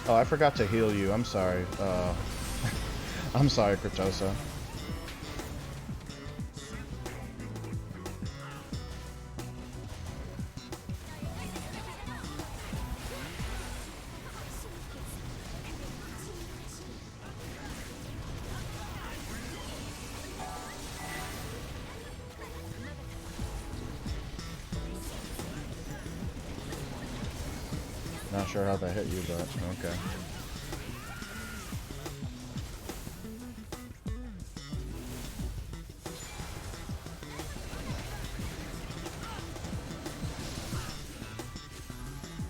[SPEAKER 1] Oh, I forgot to heal you. I'm sorry. I'm sorry, Kritosa. Not sure how that hit you, but okay.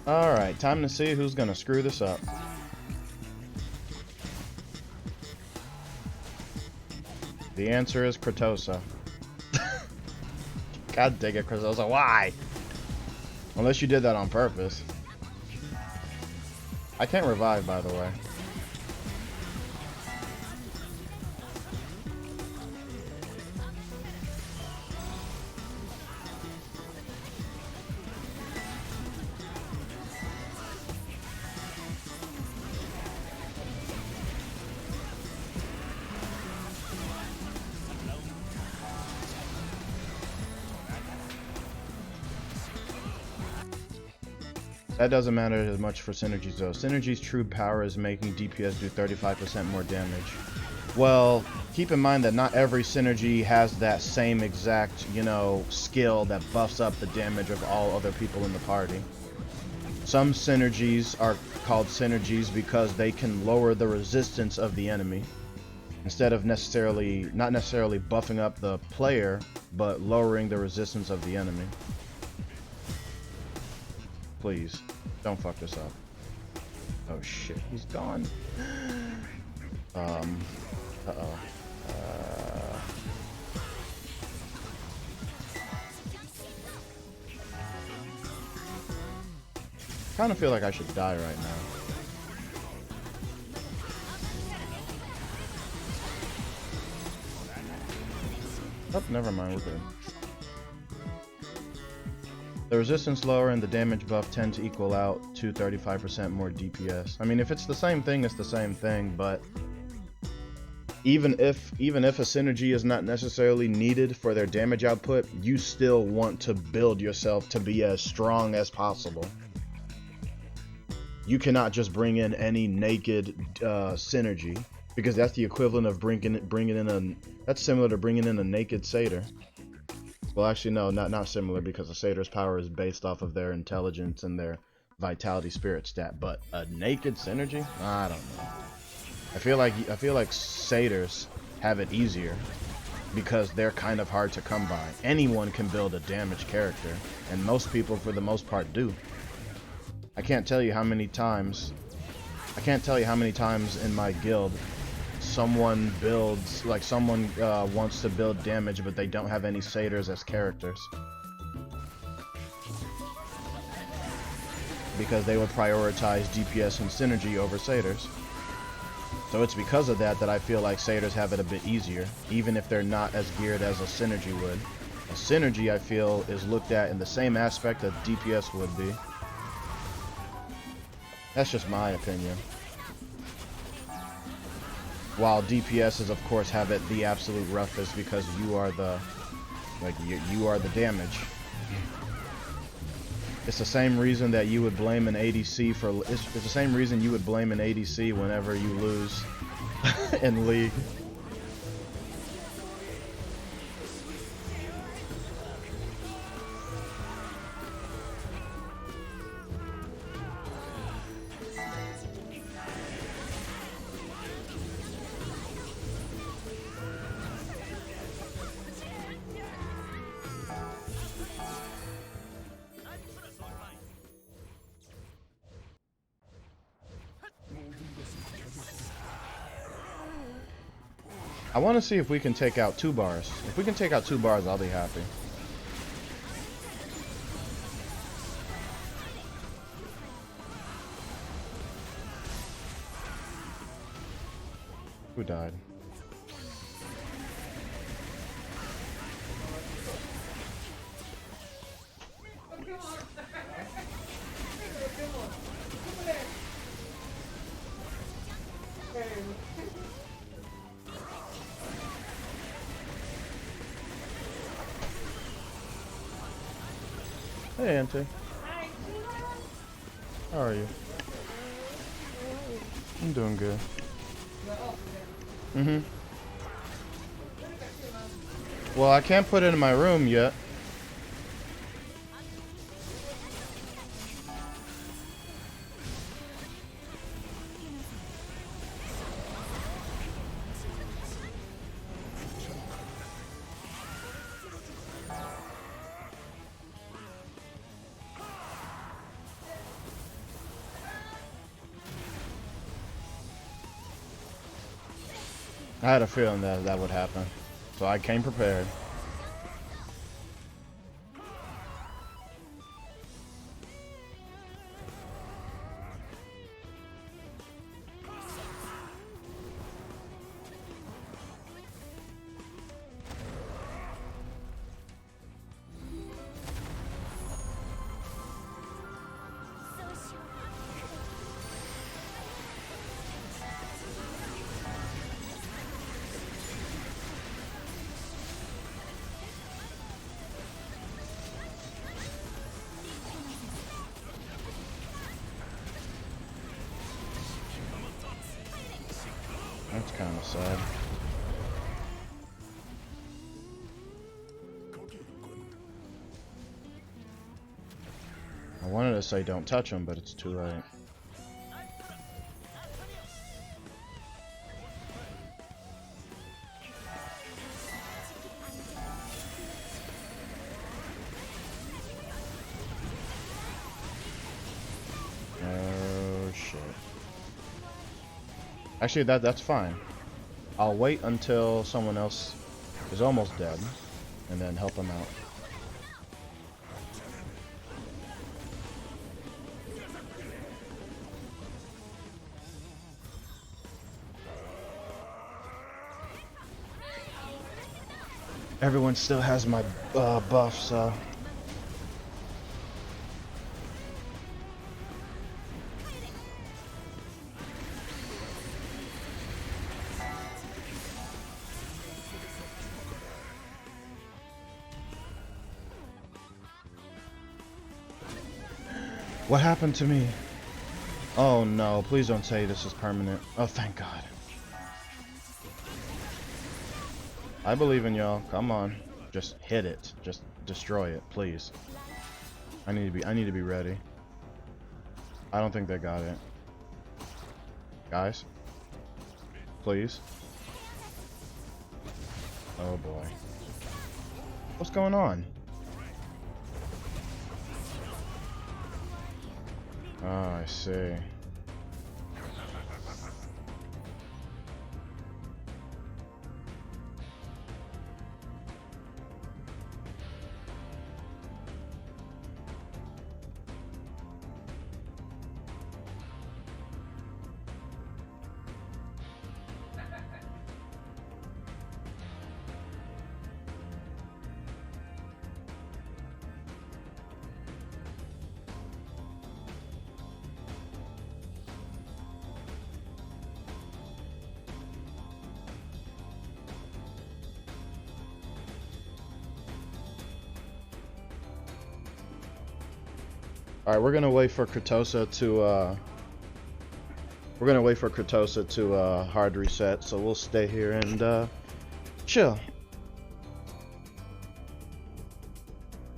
[SPEAKER 1] Alright, time to see who's gonna screw this up. The answer is Kritosa. God dang it, Kritosa, why? Unless you did that on purpose. I can't revive, by the way. That doesn't matter as much for synergies though. Synergy's true power is making DPS do 35% more damage. Well, keep in mind that not every synergy has that same exact, skill that buffs up the damage of all other people in the party. Some synergies are called synergies because they can lower the resistance of the enemy. Instead of not necessarily buffing up the player, but lowering the resistance of the enemy. Please, don't fuck this up. Oh shit, he's gone. Uh-oh. Kind of feel like I should die right now. Oh, never mind, we're good. The resistance lower and the damage buff tend to equal out to 35% more DPS. I mean, if it's the same thing, it's the same thing, but even if a synergy is not necessarily needed for their damage output, you still want to build yourself to be as strong as possible. You cannot just bring in any naked synergy, because that's the equivalent of bringing in a. That's similar to bringing in a naked satyr. Well, actually, no, not similar, because a satyr's power is based off of their intelligence and their vitality spirit stat. But a naked synergy? I don't know. I feel like satyrs have it easier because they're kind of hard to come by. Anyone can build a damaged character, and most people, for the most part, do. I can't tell you how many times I can't tell you how many times in my guild someone builds, like someone wants to build damage, but they don't have any satyrs as characters. Because they would prioritize DPS and synergy over satyrs. So it's because of that that I feel like satyrs have it a bit easier, even if they're not as geared as a synergy would. A synergy, I feel, is looked at in the same aspect that DPS would be. That's just my opinion. While DPSs, of course, have it the absolute roughest because you are the, like, you are the damage. It's the same reason that you would blame an ADC for. It's the same reason you would blame an ADC whenever you lose in League. I want to see if we can take out 2 bars. If we can take out 2 bars, I'll be happy. Who died? Hey, Auntie. How are you? I'm doing good. Well, I can't put it in my room yet. I had a feeling that that would happen, so I came prepared. That's kind of sad. I wanted to say don't touch him, but it's too late. Oh shit. Actually, that's fine. I'll wait until someone else is almost dead, and then help him out. Everyone still has my buff, so... What happened to me? Oh no, please don't say this is permanent. Oh, thank God. I believe in y'all. Come on. Just hit it. Just destroy it, please. I need to be ready. I don't think they got it. Guys? Please? Oh boy. What's going on? Oh, I see. All right, we're gonna wait for Kratosa to hard reset. So we'll stay here and chill.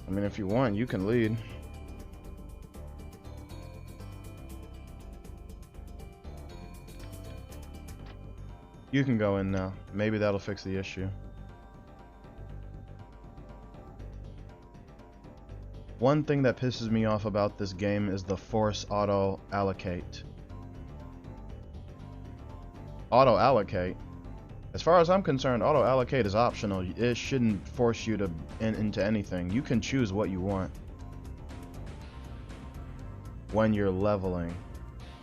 [SPEAKER 1] I mean, if you want, you can lead. You can go in now. Maybe that'll fix the issue. One thing that pisses me off about this game is the force auto allocate. Auto allocate? As far as I'm concerned, auto allocate is optional. It shouldn't force you to into anything. You can choose what you want when you're leveling.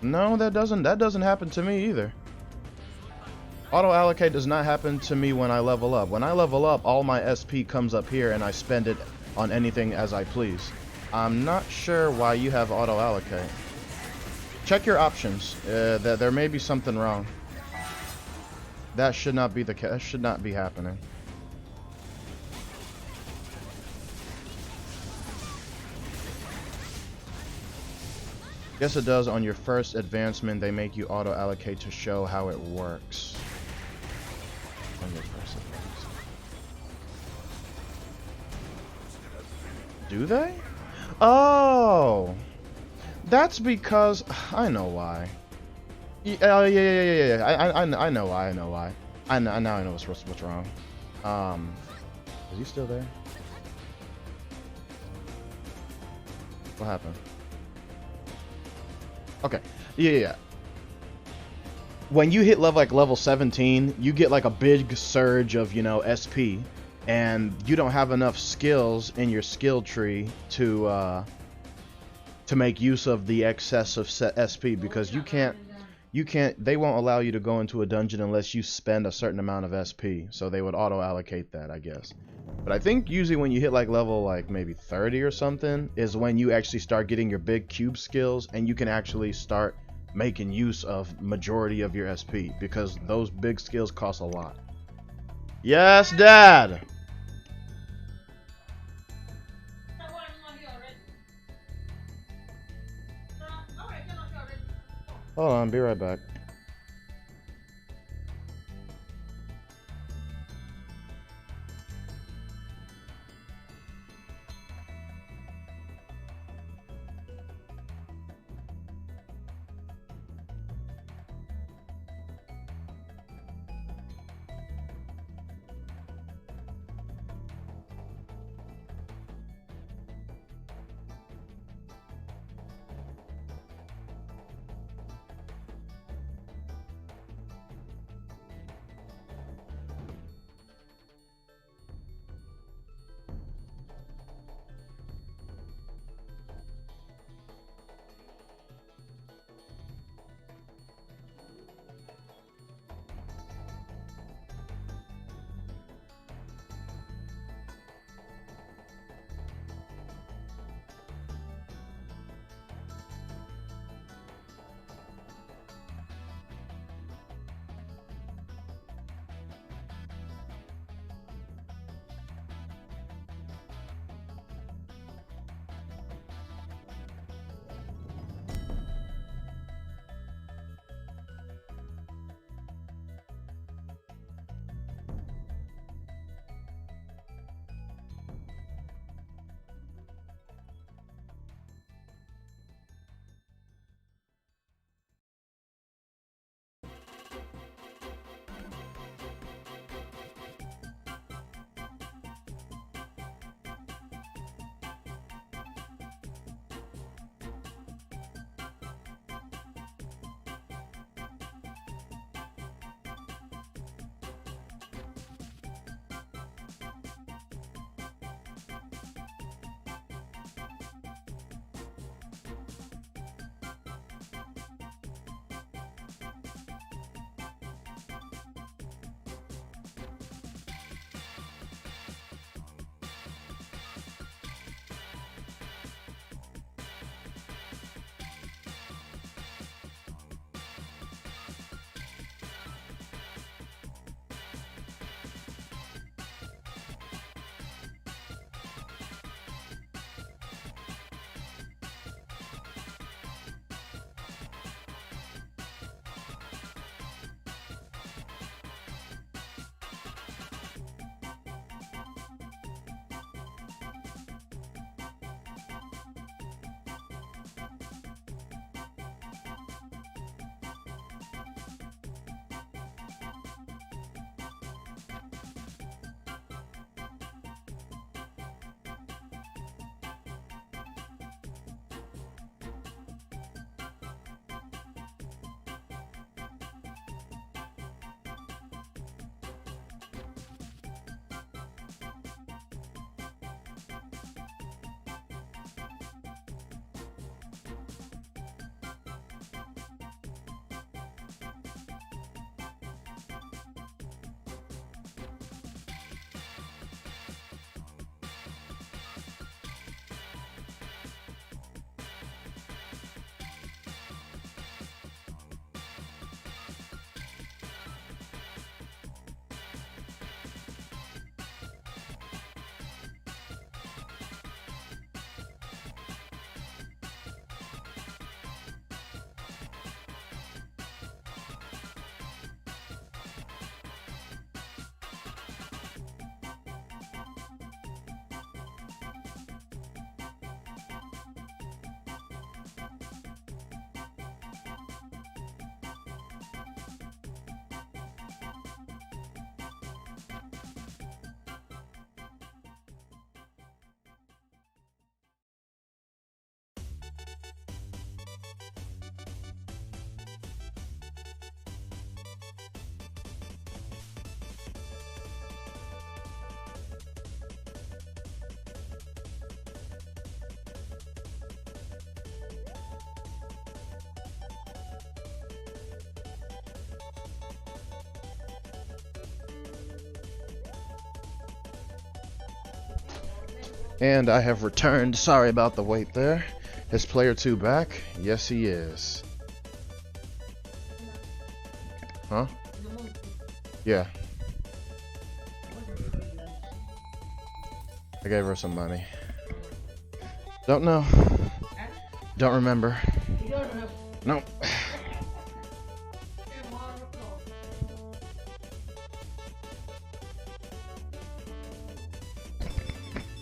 [SPEAKER 1] No, that doesn't happen to me either. Auto allocate does not happen to me when I level up. When I level up, all my SP comes up here and I spend it on anything as I please. I'm not sure why you have auto allocate. Check your options. There may be something wrong. That should not be the case. That should not be happening. Yes, it does. On your first advancement, they make you auto allocate to show how it works. On your first advancement. Do they? Oh, that's because I know why. Oh yeah. I know why. Now I know what's wrong. Is he still there? What happened? Okay. Yeah. When you hit level 17, you get like a big surge of, SP, and you don't have enough skills in your skill tree to make use of the excess of SP, because you can't, they won't allow you to go into a dungeon unless you spend a certain amount of SP, so they would auto allocate that, I guess. But I think usually when you hit like level maybe 30 or something is when you actually start getting your big cube skills, and you can actually start making use of majority of your SP, because those big skills cost a lot. Yes, Dad! Hold on, be right back. And I have returned. Sorry about the wait there. Is player 2 back? Yes, he is. Huh? Yeah. I gave her some money. Don't know. Don't remember. Nope.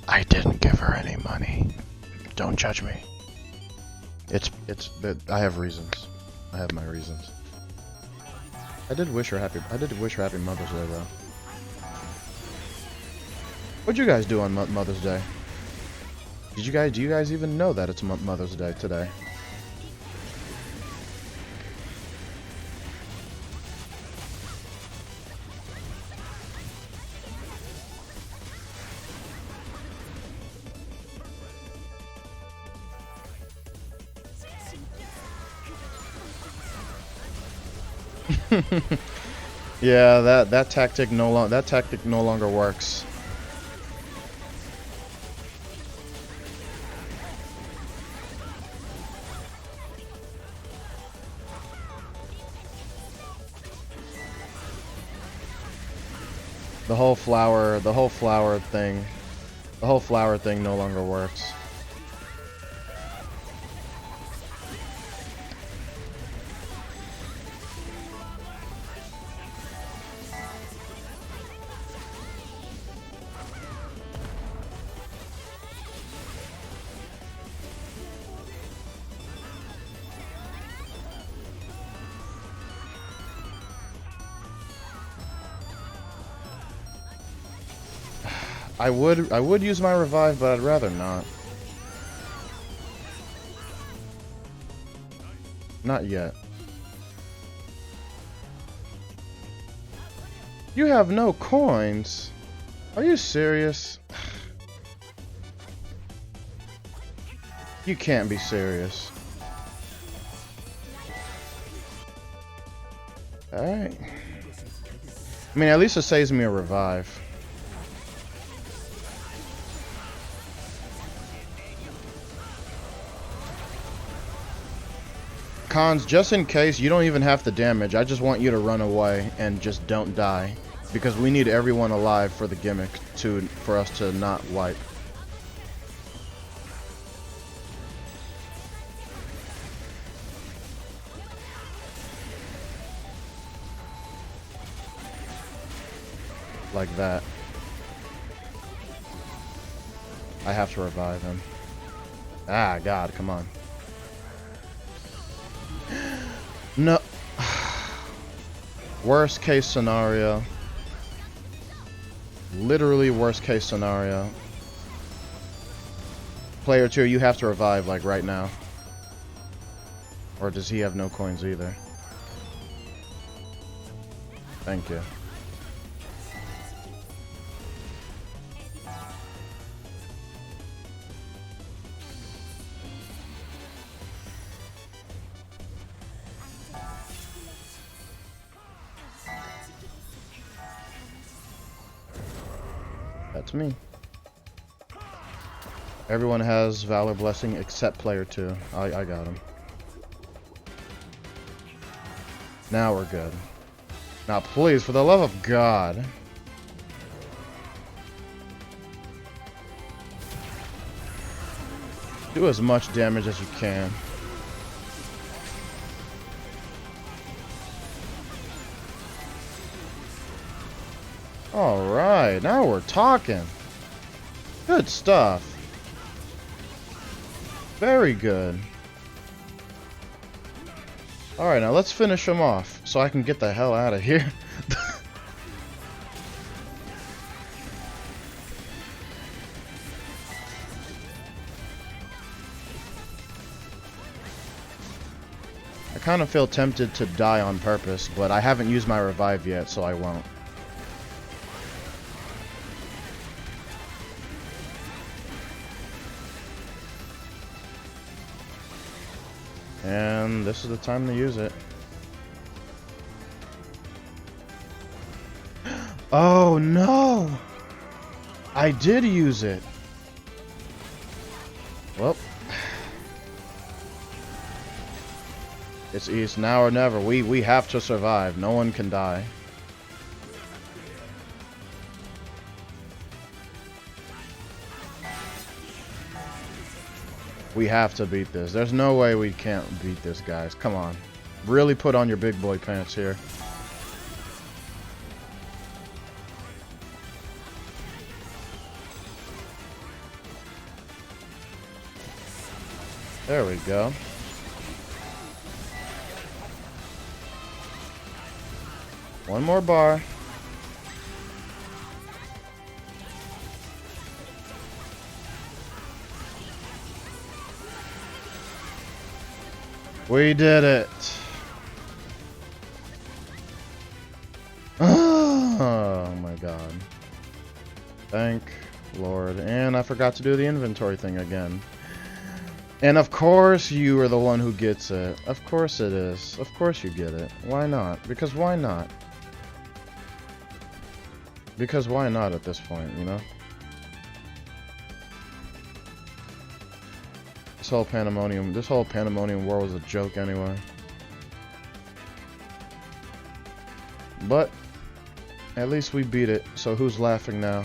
[SPEAKER 1] I didn't give her any money. Don't judge me. I have reasons. I have my reasons. I did wish her happy Mother's Day though. What'd you guys do on Mother's Day? Do you guys even know that it's Mother's Day today? Yeah, that tactic no longer works. The whole flower thing no longer works. I would use my revive, but I'd rather not. Not yet. You have no coins? Are you serious? You can't be serious. Alright. I mean, at least it saves me a revive. Cons, just in case, you don't even have to damage. I just want you to run away and just don't die. Because we need everyone alive for the gimmick for us to not wipe. Like that. I have to revive him. Ah, God, come on. No. Worst case scenario. Literally worst case scenario. Player 2, you have to revive like right now. Or does he have no coins either? Thank you. That's me. Everyone has Valor Blessing except player 2. I got him. Now we're good. Now please, for the love of God. Do as much damage as you can. Alright, now we're talking. Good stuff. Very good. Alright, now let's finish him off so I can get the hell out of here. I kind of feel tempted to die on purpose, but I haven't used my revive yet, so I won't. And this is the time to use it. Oh no! I did use it! It's east now or never. We have to survive. No one can die. We have to beat this. There's no way we can't beat this, guys. Come on. Really put on your big boy pants here. There we go. One more bar. We did it. Oh my god. Thank Lord. And I forgot to do the inventory thing again. And of course you are the one who gets it. Of course it is. Of course you get it. Why not? Because why not? Because why not at this point, you know? This whole pandemonium war was a joke anyway. But at least we beat it. So who's laughing now?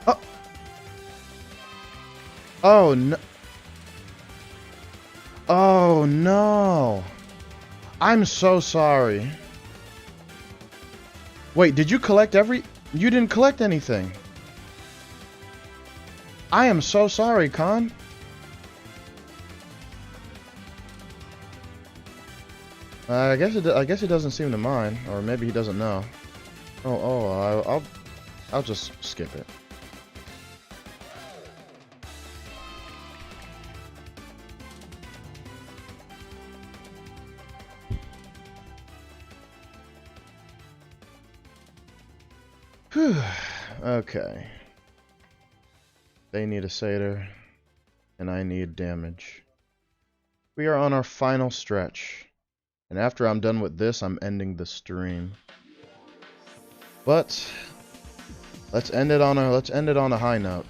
[SPEAKER 1] Oh. Oh no. Oh no. I'm so sorry. Wait, did you collect every... You didn't collect anything. I am so sorry, Khan. I guess he doesn't seem to mind, or maybe he doesn't know. I'll just skip it. Whew. Okay. They need a satyr, and I need damage. We are on our final stretch, and after I'm done with this, I'm ending the stream. But let's end it on a high note.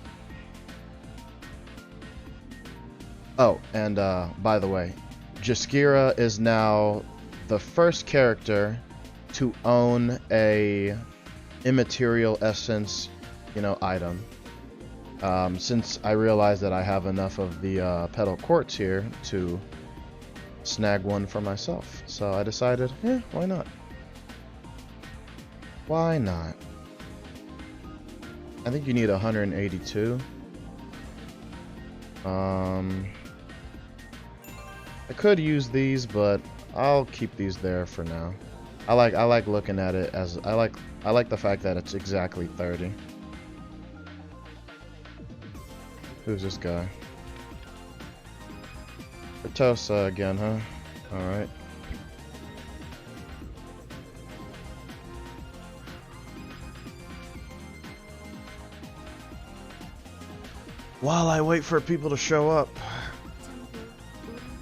[SPEAKER 1] Oh, and by the way, Jaskira is now the first character to own a immaterial essence, you know, item. Since I realized that I have enough of the petal quartz here to snag one for myself, so I decided, why not? Why not? I think you need 182. I could use these, but I'll keep these there for now. I like looking at it as I like the fact that it's exactly 30. Who's this guy? Bertosa again, huh? Alright. While I wait for people to show up,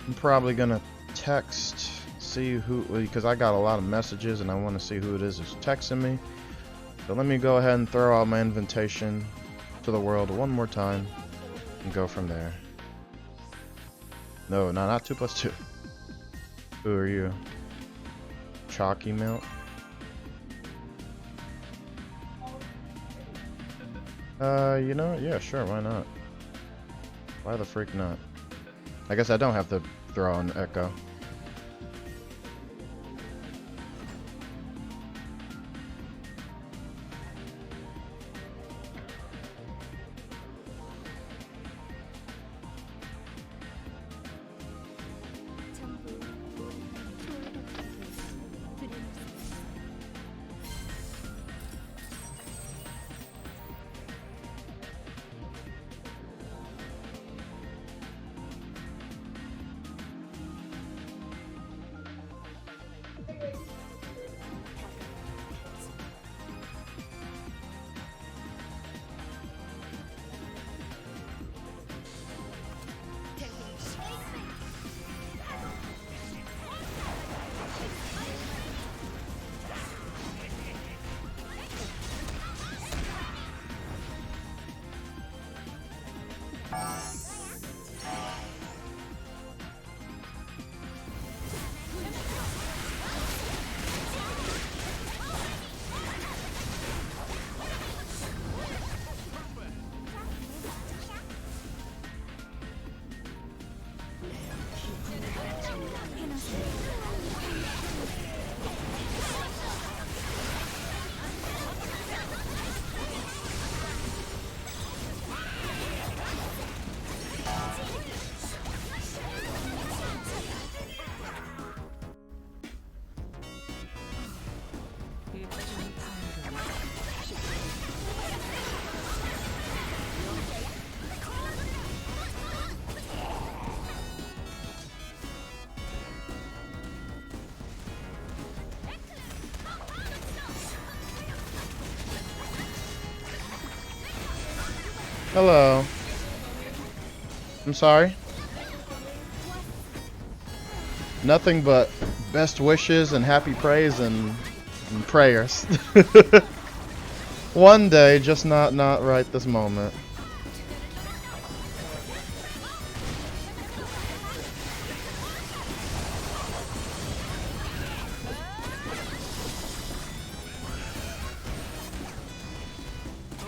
[SPEAKER 1] I'm probably gonna text, see who, because I got a lot of messages and I want to see who it is who's texting me. So let me go ahead and throw out my invitation to the world one more time and go from there. No, not 2 plus 2. Who are you? Chalky Milk? You know, yeah, sure, why not? Why the freak not? I guess I don't have to throw an echo. Hello. I'm sorry. Nothing but best wishes and happy praise and prayers. One day, just not right this moment.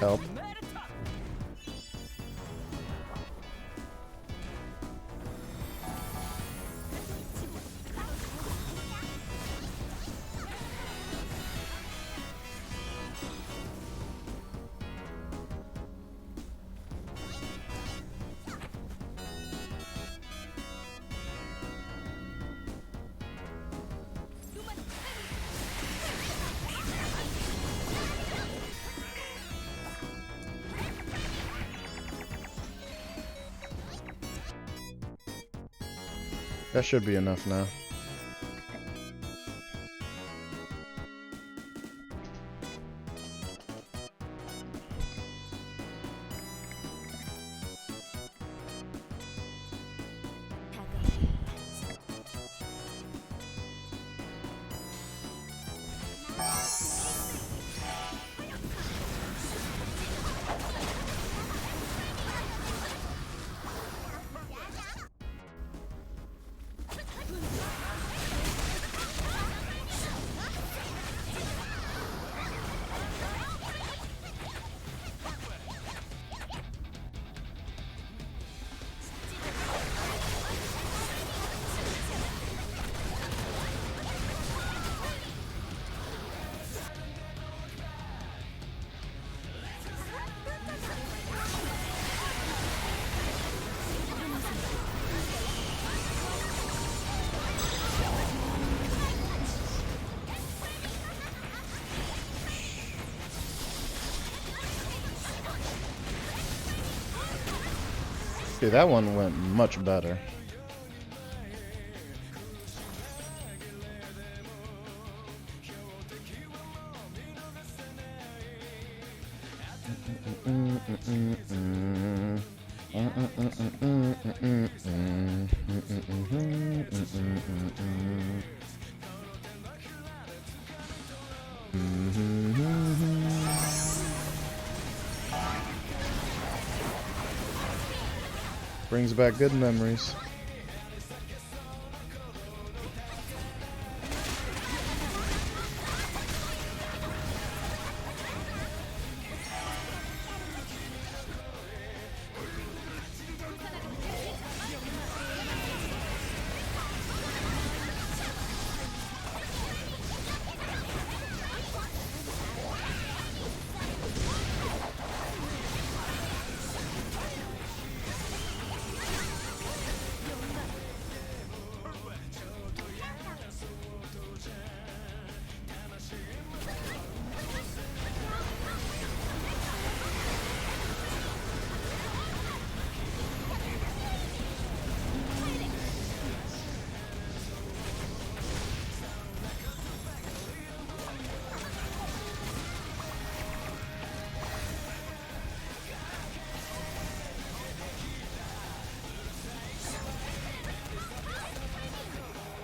[SPEAKER 1] Help. That should be enough now. Okay, that one went much better. Brings back good memories.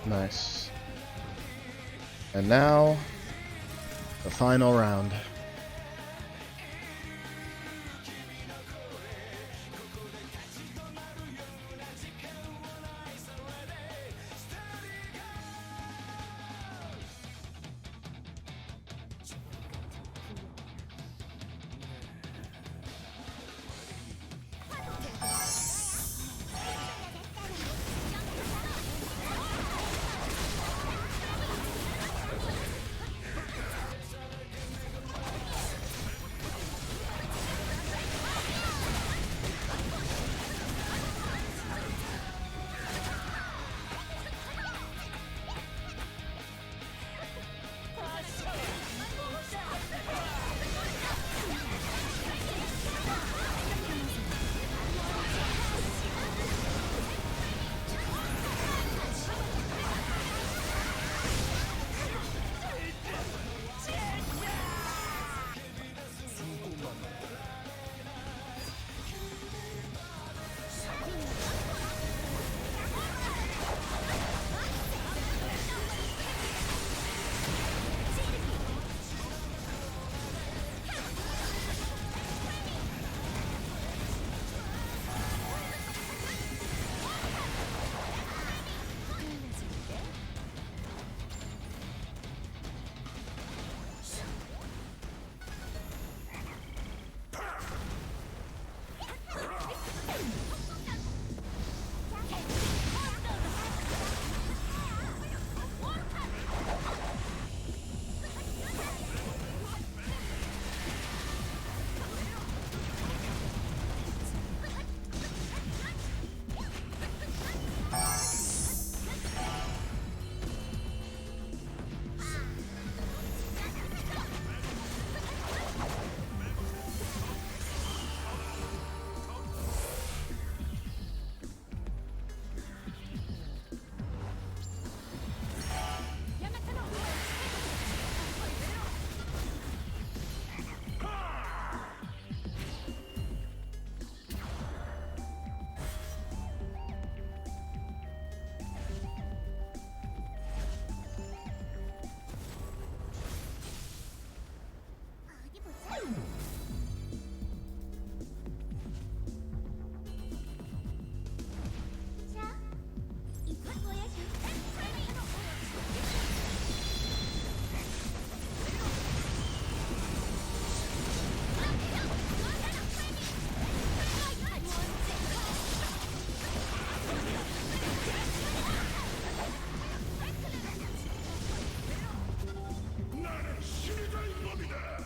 [SPEAKER 1] Nice. And now, the final round.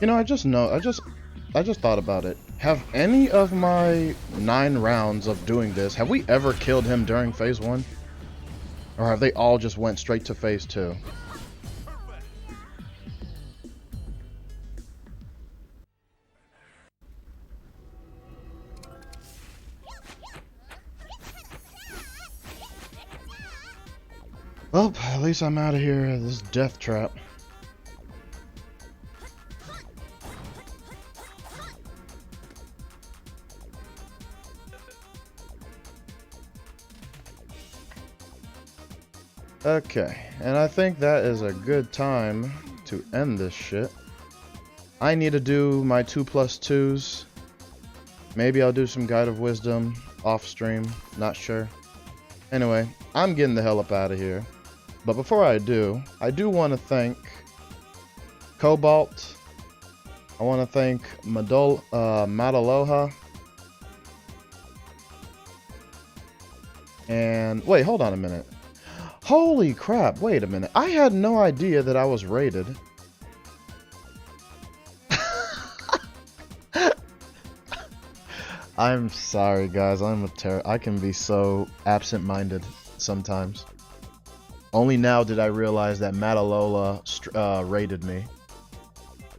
[SPEAKER 1] You know, I just thought about it. Have any of my 9 rounds of doing this, have we ever killed him during phase 1? Or have they all just went straight to phase 2? Well, at least I'm out of here. This death trap. Okay, and I think that is a good time to end this shit. I need to do my 2+2s. Maybe I'll do some Guide of Wisdom off stream, not sure. Anyway, I'm getting the hell up out of here. But before I do want to thank Cobalt. I want to thank Madaloha. And wait, hold on a minute. Holy crap, wait a minute. I had no idea that I was rated. I'm sorry, guys. I can be so absent-minded sometimes. Only now did I realize that Madalola rated me.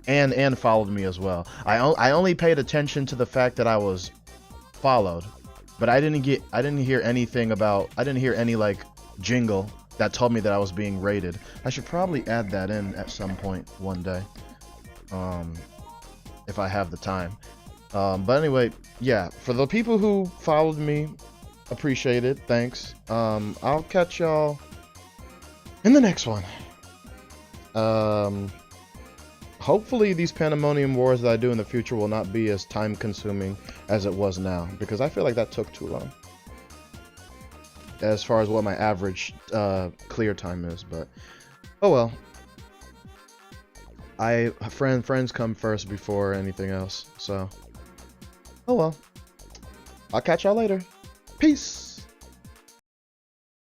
[SPEAKER 1] And followed me as well. I only paid attention to the fact that I was followed. But I didn't hear anything about, I didn't hear any like jingle that told me that I was being rated. I should probably add that in at some point one day. If I have the time. But anyway, yeah, for the people who followed me, appreciate it. Thanks. I'll catch y'all in the next one. Hopefully these Pandemonium Wars that I do in the future will not be as time consuming as it was now, because I feel like that took too long as far as what my average clear time is. But oh well. Friends come first before anything else, so oh well. I'll catch y'all later. Peace.